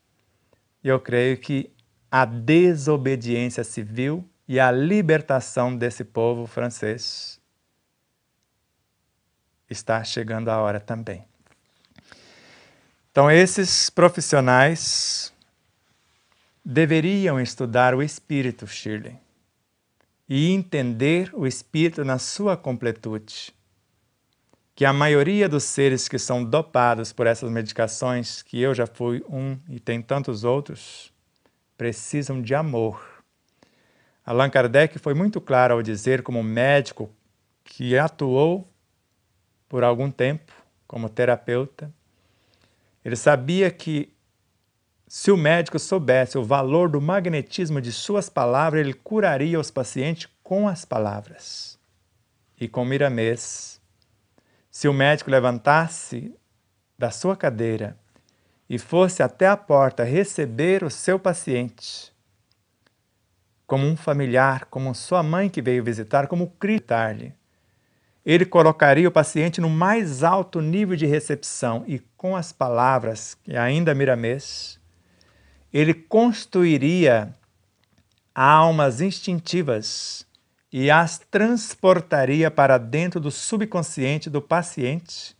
S1: E eu creio que a desobediência civil e a libertação desse povo francês está chegando a hora também. Então, esses profissionais deveriam estudar o Espírito, Shirley, e entender o Espírito na sua completude. Que a maioria dos seres que são dopados por essas medicações, que eu já fui um e tem tantos outros, precisam de amor. Allan Kardec foi muito claro ao dizer, como médico que atuou por algum tempo como terapeuta, ele sabia que se o médico soubesse o valor do magnetismo de suas palavras, ele curaria os pacientes com as palavras. E com Miramês, se o médico levantasse da sua cadeira e fosse até a porta receber o seu paciente, como um familiar, como sua mãe que veio visitar, como visitar-lhe, ele colocaria o paciente no mais alto nível de recepção e com as palavras, que ainda Miramês, ele construiria almas instintivas e as transportaria para dentro do subconsciente do paciente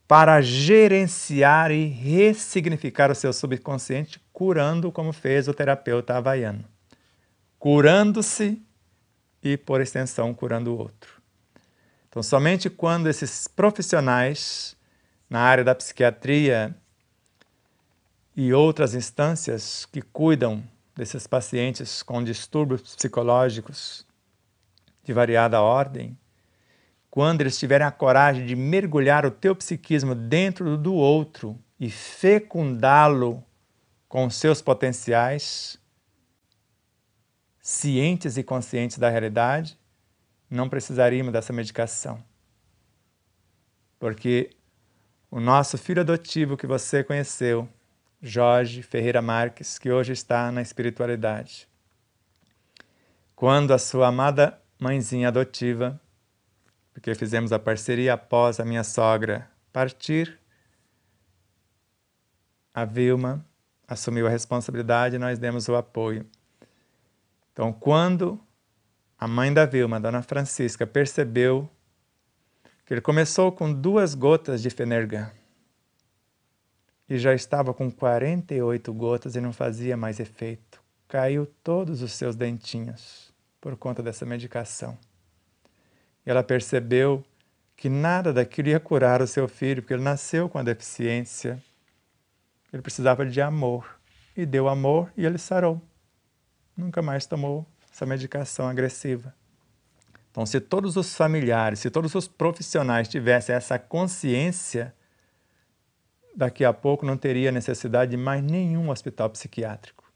S1: para gerenciar e ressignificar o seu subconsciente, curando como fez o terapeuta havaiano. Curando-se e, por extensão, curando o outro. Então, somente quando esses profissionais na área da psiquiatria e outras instâncias que cuidam desses pacientes com distúrbios psicológicos de variada ordem, quando eles tiverem a coragem de mergulhar o teu psiquismo dentro do outro e fecundá-lo com os seus potenciais, cientes e conscientes da realidade, não precisaríamos dessa medicação. Porque o nosso filho adotivo que você conheceu, Jorge Ferreira Marques, que hoje está na espiritualidade, quando a sua amada mãezinha adotiva, porque fizemos a parceria após a minha sogra partir, a Vilma assumiu a responsabilidade e nós demos o apoio. Então, quando a mãe da Vilma, a Dona Francisca, percebeu que ele começou com 2 gotas de Fenergan e já estava com 48 gotas e não fazia mais efeito. Caiu todos os seus dentinhos por conta dessa medicação. E ela percebeu que nada daquilo ia curar o seu filho, porque ele nasceu com a deficiência. Ele precisava de amor. E deu amor e ele sarou. Nunca mais tomou essa medicação agressiva. Então, se todos os familiares, se todos os profissionais tivessem essa consciência, daqui a pouco não teria necessidade de mais nenhum hospital psiquiátrico.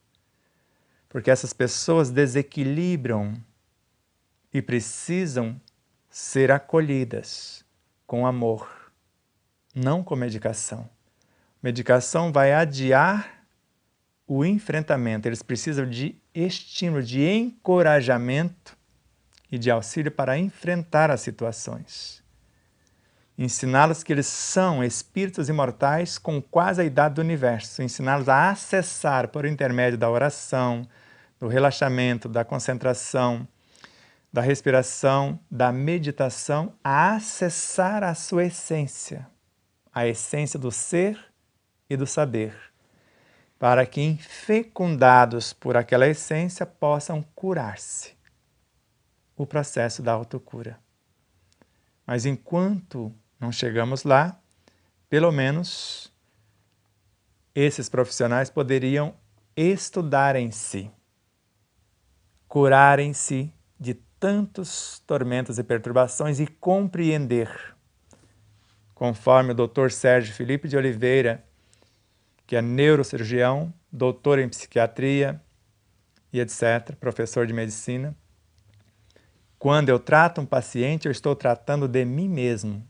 S1: Porque essas pessoas desequilibram e precisam ser acolhidas com amor, não com medicação. Medicação vai adiar o enfrentamento. Eles precisam de estímulo, de encorajamento e de auxílio para enfrentar as situações. ensiná-los que eles são espíritos imortais com quase a idade do universo, ensiná-los a acessar por intermédio da oração, do relaxamento, da concentração, da respiração, da meditação, a acessar a sua essência, a essência do ser e do saber, para que, fecundados por aquela essência, possam curar-se. O processo da autocura. Mas enquanto não chegamos lá, pelo menos esses profissionais poderiam estudar em si, curar em si de tantos tormentos e perturbações e compreender, conforme o Dr. Sérgio Felipe de Oliveira, que é neurocirurgião, doutor em psiquiatria e etc., professor de medicina. Quando eu trato um paciente, eu estou tratando de mim mesmo.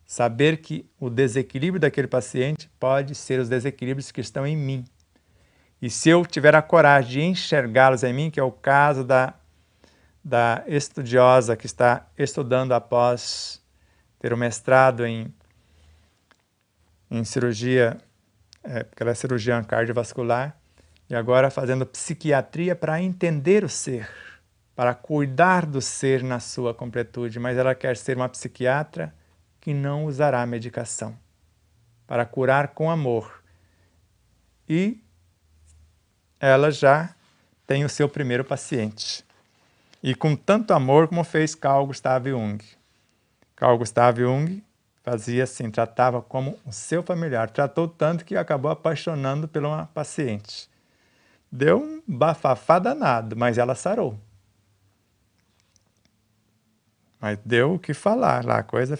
S1: Saber que o desequilíbrio daquele paciente pode ser os desequilíbrios que estão em mim. E se eu tiver a coragem de enxergá-los em mim, que é o caso da estudiosa que está estudando após ter um mestrado em cirurgia, porque ela é cirurgiã cardiovascular, e agora fazendo psiquiatria para entender o ser, para cuidar do ser na sua completude, mas ela quer ser uma psiquiatra que não usará medicação, para curar com amor. E ela já tem o seu primeiro paciente. E com tanto amor como fez Carl Gustav Jung. Carl Gustav Jung fazia assim, tratava como o seu familiar. Tratou tanto que acabou apaixonando por uma paciente. Deu um bafafá danado, mas ela sarou. Mas deu o que falar lá, a coisa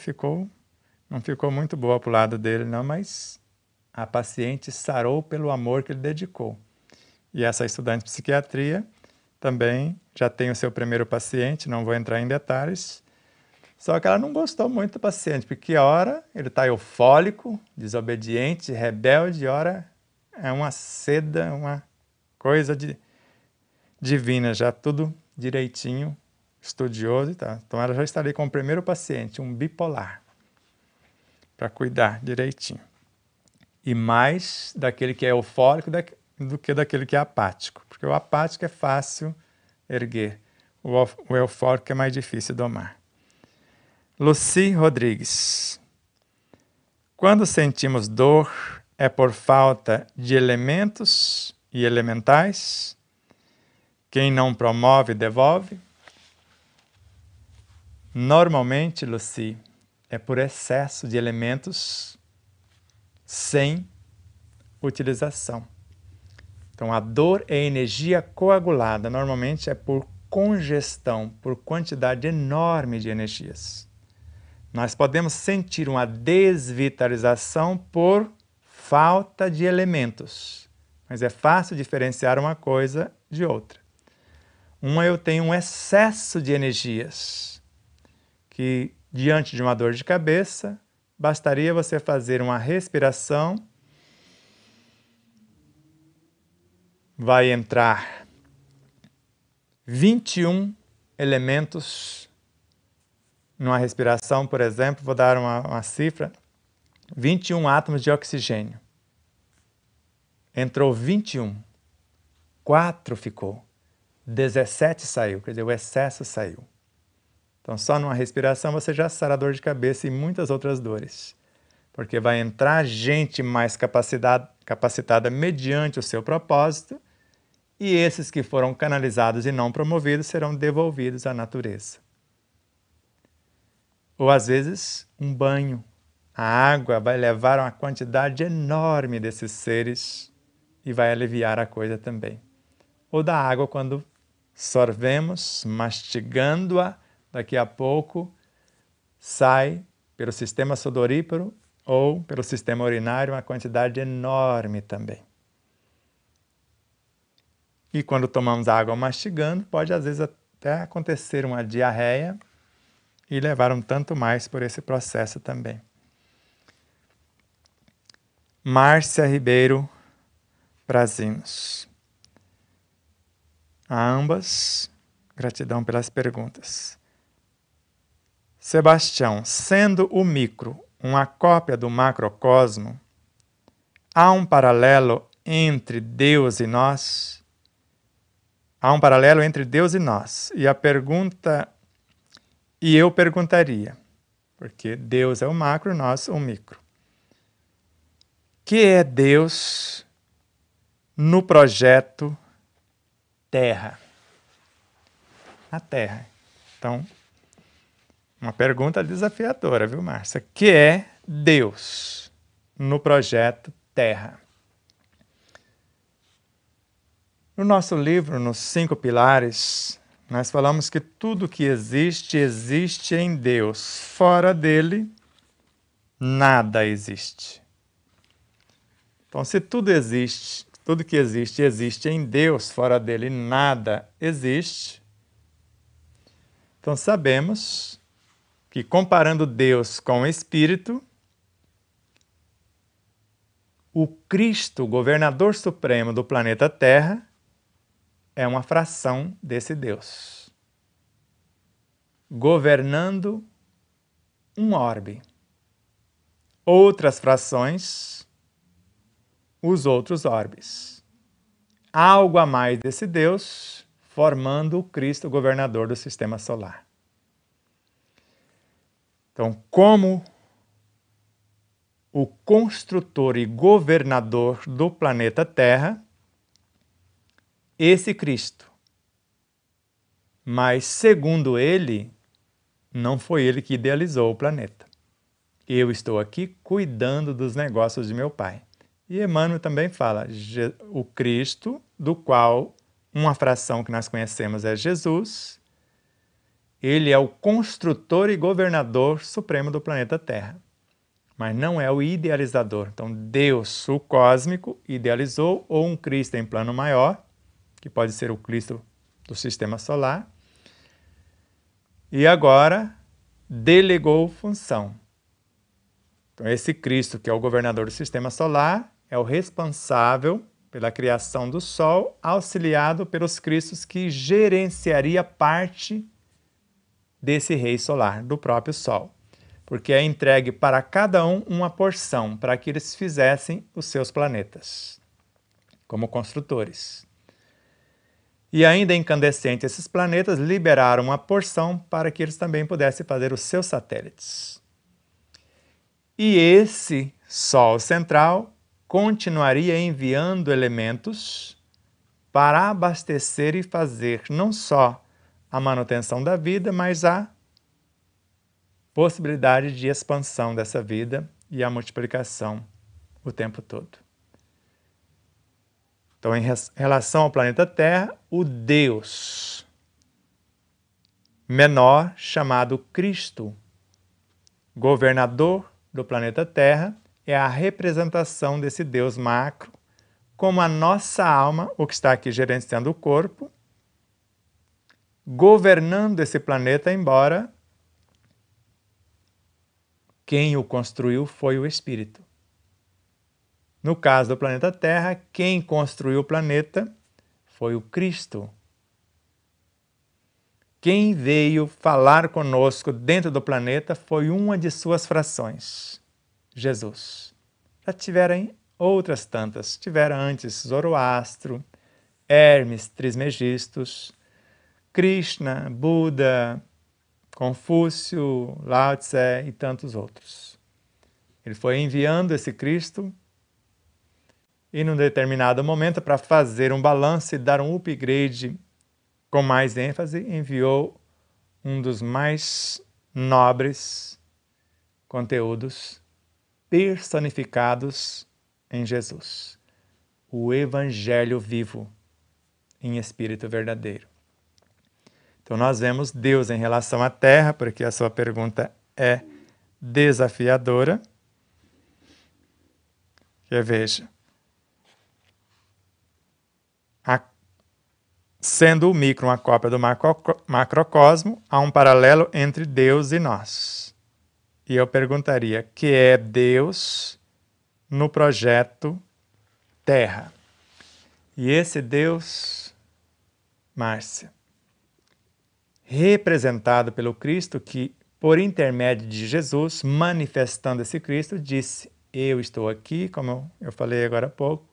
S1: não ficou muito boa para o lado dele não, mas a paciente sarou pelo amor que ele dedicou. E essa estudante de psiquiatria também já tem o seu primeiro paciente, não vou entrar em detalhes, só que ela não gostou muito do paciente, porque a hora ele está eufórico, desobediente, rebelde, ora é uma seda, uma coisa divina, já tudo direitinho, estudioso e tal. Então ela já estaria com o primeiro paciente, um bipolar, para cuidar direitinho. E mais daquele que é eufórico do que daquele que é apático, porque o apático é fácil erguer, o eufórico é mais difícil domar. Lucy Rodrigues. Quando sentimos dor, é por falta de elementos e elementais? Quem não promove, devolve? Normalmente, Lucy, é por excesso de elementos sem utilização. Então, a dor é energia coagulada. Normalmente é por congestão, por quantidade enorme de energias. Nós podemos sentir uma desvitalização por falta de elementos, mas é fácil diferenciar uma coisa de outra. Uma, eu tenho um excesso de energias, que diante de uma dor de cabeça, bastaria você fazer uma respiração, vai entrar 21 elementos numa respiração, por exemplo, vou dar uma cifra, 21 átomos de oxigênio. Entrou 21, 4 ficou, 17 saiu, quer dizer, o excesso saiu. Então, só numa respiração você já sara dor de cabeça e muitas outras dores, porque vai entrar gente mais capacitada mediante o seu propósito, e esses que foram canalizados e não promovidos serão devolvidos à natureza. Ou, às vezes, um banho. A água vai levar uma quantidade enorme desses seres e vai aliviar a coisa também. Ou da água, quando sorvemos, mastigando-a, daqui a pouco sai pelo sistema sudoríparo ou pelo sistema urinário uma quantidade enorme também. E quando tomamos água mastigando, pode às vezes até acontecer uma diarreia e levar um tanto mais por esse processo também. Márcia Ribeiro Brazinos. A ambas, gratidão pelas perguntas. Sebastião, sendo o micro uma cópia do macrocosmo, há um paralelo entre Deus e nós? Há um paralelo entre Deus e nós. E eu perguntaria, porque Deus é o macro, nós o micro. Que é Deus no projeto Terra? Na Terra. Então, uma pergunta desafiadora, viu, Márcia? Que é Deus no projeto Terra? No nosso livro, nos 5 pilares, nós falamos que tudo que existe, existe em Deus. Fora dele, nada existe. Então, se tudo existe, tudo que existe, existe em Deus, fora dele nada existe, então sabemos que, comparando Deus com o Espírito, o Cristo, governador supremo do planeta Terra, é uma fração desse Deus, governando um orbe. Outras frações, os outros orbes. Algo a mais desse Deus, formando o Cristo, governador do sistema solar. Então, como o construtor e governador do planeta Terra, esse Cristo. Mas, segundo ele, não foi ele que idealizou o planeta. Eu estou aqui cuidando dos negócios de meu Pai. E Emmanuel também fala, o Cristo, do qual uma fração que nós conhecemos é Jesus, ele é o construtor e governador supremo do planeta Terra, mas não é o idealizador. Então, Deus, o cósmico, idealizou, ou um Cristo em plano maior, que pode ser o Cristo do sistema solar, e agora delegou função. Então, esse Cristo, que é o governador do sistema solar, é o responsável pela criação do Sol, auxiliado pelos Cristos que gerenciaria parte desse rei solar, do próprio Sol. Porque é entregue para cada um uma porção, para que eles fizessem os seus planetas, como construtores. E ainda incandescentes, esses planetas liberaram uma porção para que eles também pudessem fazer os seus satélites. E esse Sol central continuaria enviando elementos para abastecer e fazer não só a manutenção da vida, mas a possibilidade de expansão dessa vida e a multiplicação o tempo todo. Então, em relação ao planeta Terra, o Deus menor, chamado Cristo, governador do planeta Terra, é a representação desse Deus macro, como a nossa alma, o que está aqui gerenciando o corpo, governando esse planeta, embora quem o construiu foi o Espírito. No caso do planeta Terra, quem construiu o planeta foi o Cristo. Quem veio falar conosco dentro do planeta foi uma de suas frações, Jesus. Já tiveram outras tantas. Tiveram antes Zoroastro, Hermes Trismegistus, Krishna, Buda, Confúcio, Lao Tse e tantos outros. Ele foi enviando esse Cristo e, num determinado momento, para fazer um balanço e dar um upgrade com mais ênfase, enviou um dos mais nobres conteúdos personificados em Jesus, o Evangelho vivo em espírito verdadeiro. Então nós vemos Deus em relação à Terra, porque a sua pergunta é desafiadora. Veja, sendo o micro uma cópia do macrocosmo, há um paralelo entre Deus e nós. E eu perguntaria, que é Deus no projeto Terra? E esse Deus, Márcia, representado pelo Cristo, que por intermédio de Jesus, manifestando esse Cristo, disse: eu estou aqui, como eu falei agora há pouco,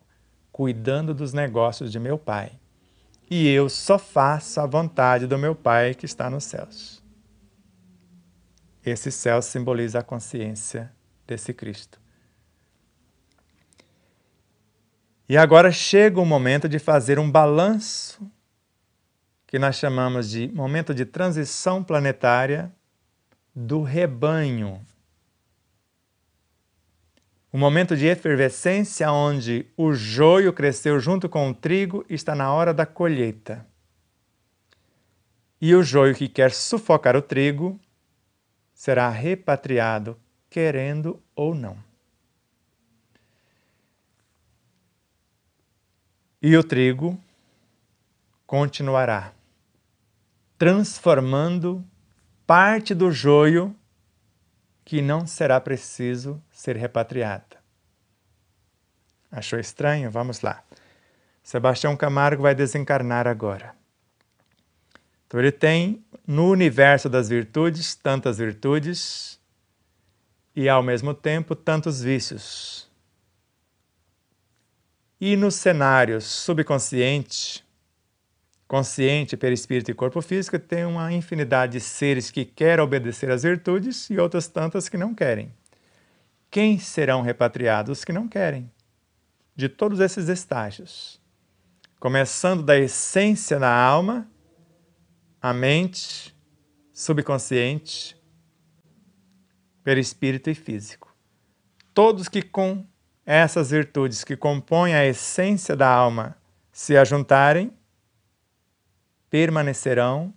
S1: cuidando dos negócios de meu Pai. E eu só faço a vontade do meu Pai que está nos céus. Esse céu simboliza a consciência desse Cristo. E agora chega o momento de fazer um balanço, que nós chamamos de momento de transição planetária do rebanho. Um momento de efervescência onde o joio cresceu junto com o trigo e está na hora da colheita. E o joio que quer sufocar o trigo será repatriado, querendo ou não. E o trigo continuará transformando parte do joio que não será preciso ser repatriada. Achou estranho? Vamos lá. Sebastião Camargo vai desencarnar agora. Então ele tem no universo das virtudes tantas virtudes e ao mesmo tempo tantos vícios. E nos cenários subconsciente, consciente, perispírito e corpo físico, tem uma infinidade de seres que querem obedecer às virtudes e outras tantas que não querem. Quem serão repatriados? Os que não querem. De todos esses estágios. Começando da essência da alma, a mente, subconsciente, perispírito e físico. Todos que com essas virtudes que compõem a essência da alma se ajuntarem, permanecerão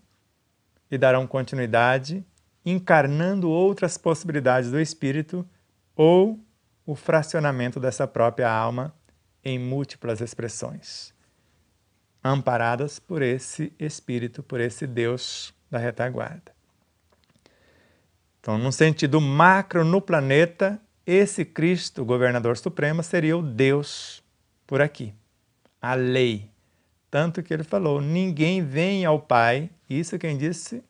S1: e darão continuidade, encarnando outras possibilidades do espírito ou o fracionamento dessa própria alma em múltiplas expressões, amparadas por esse espírito, por esse Deus da retaguarda. Então, num sentido macro no planeta, esse Cristo, governador supremo, seria o Deus por aqui, a lei. Tanto que ele falou, ninguém vem ao Pai, isso quem disse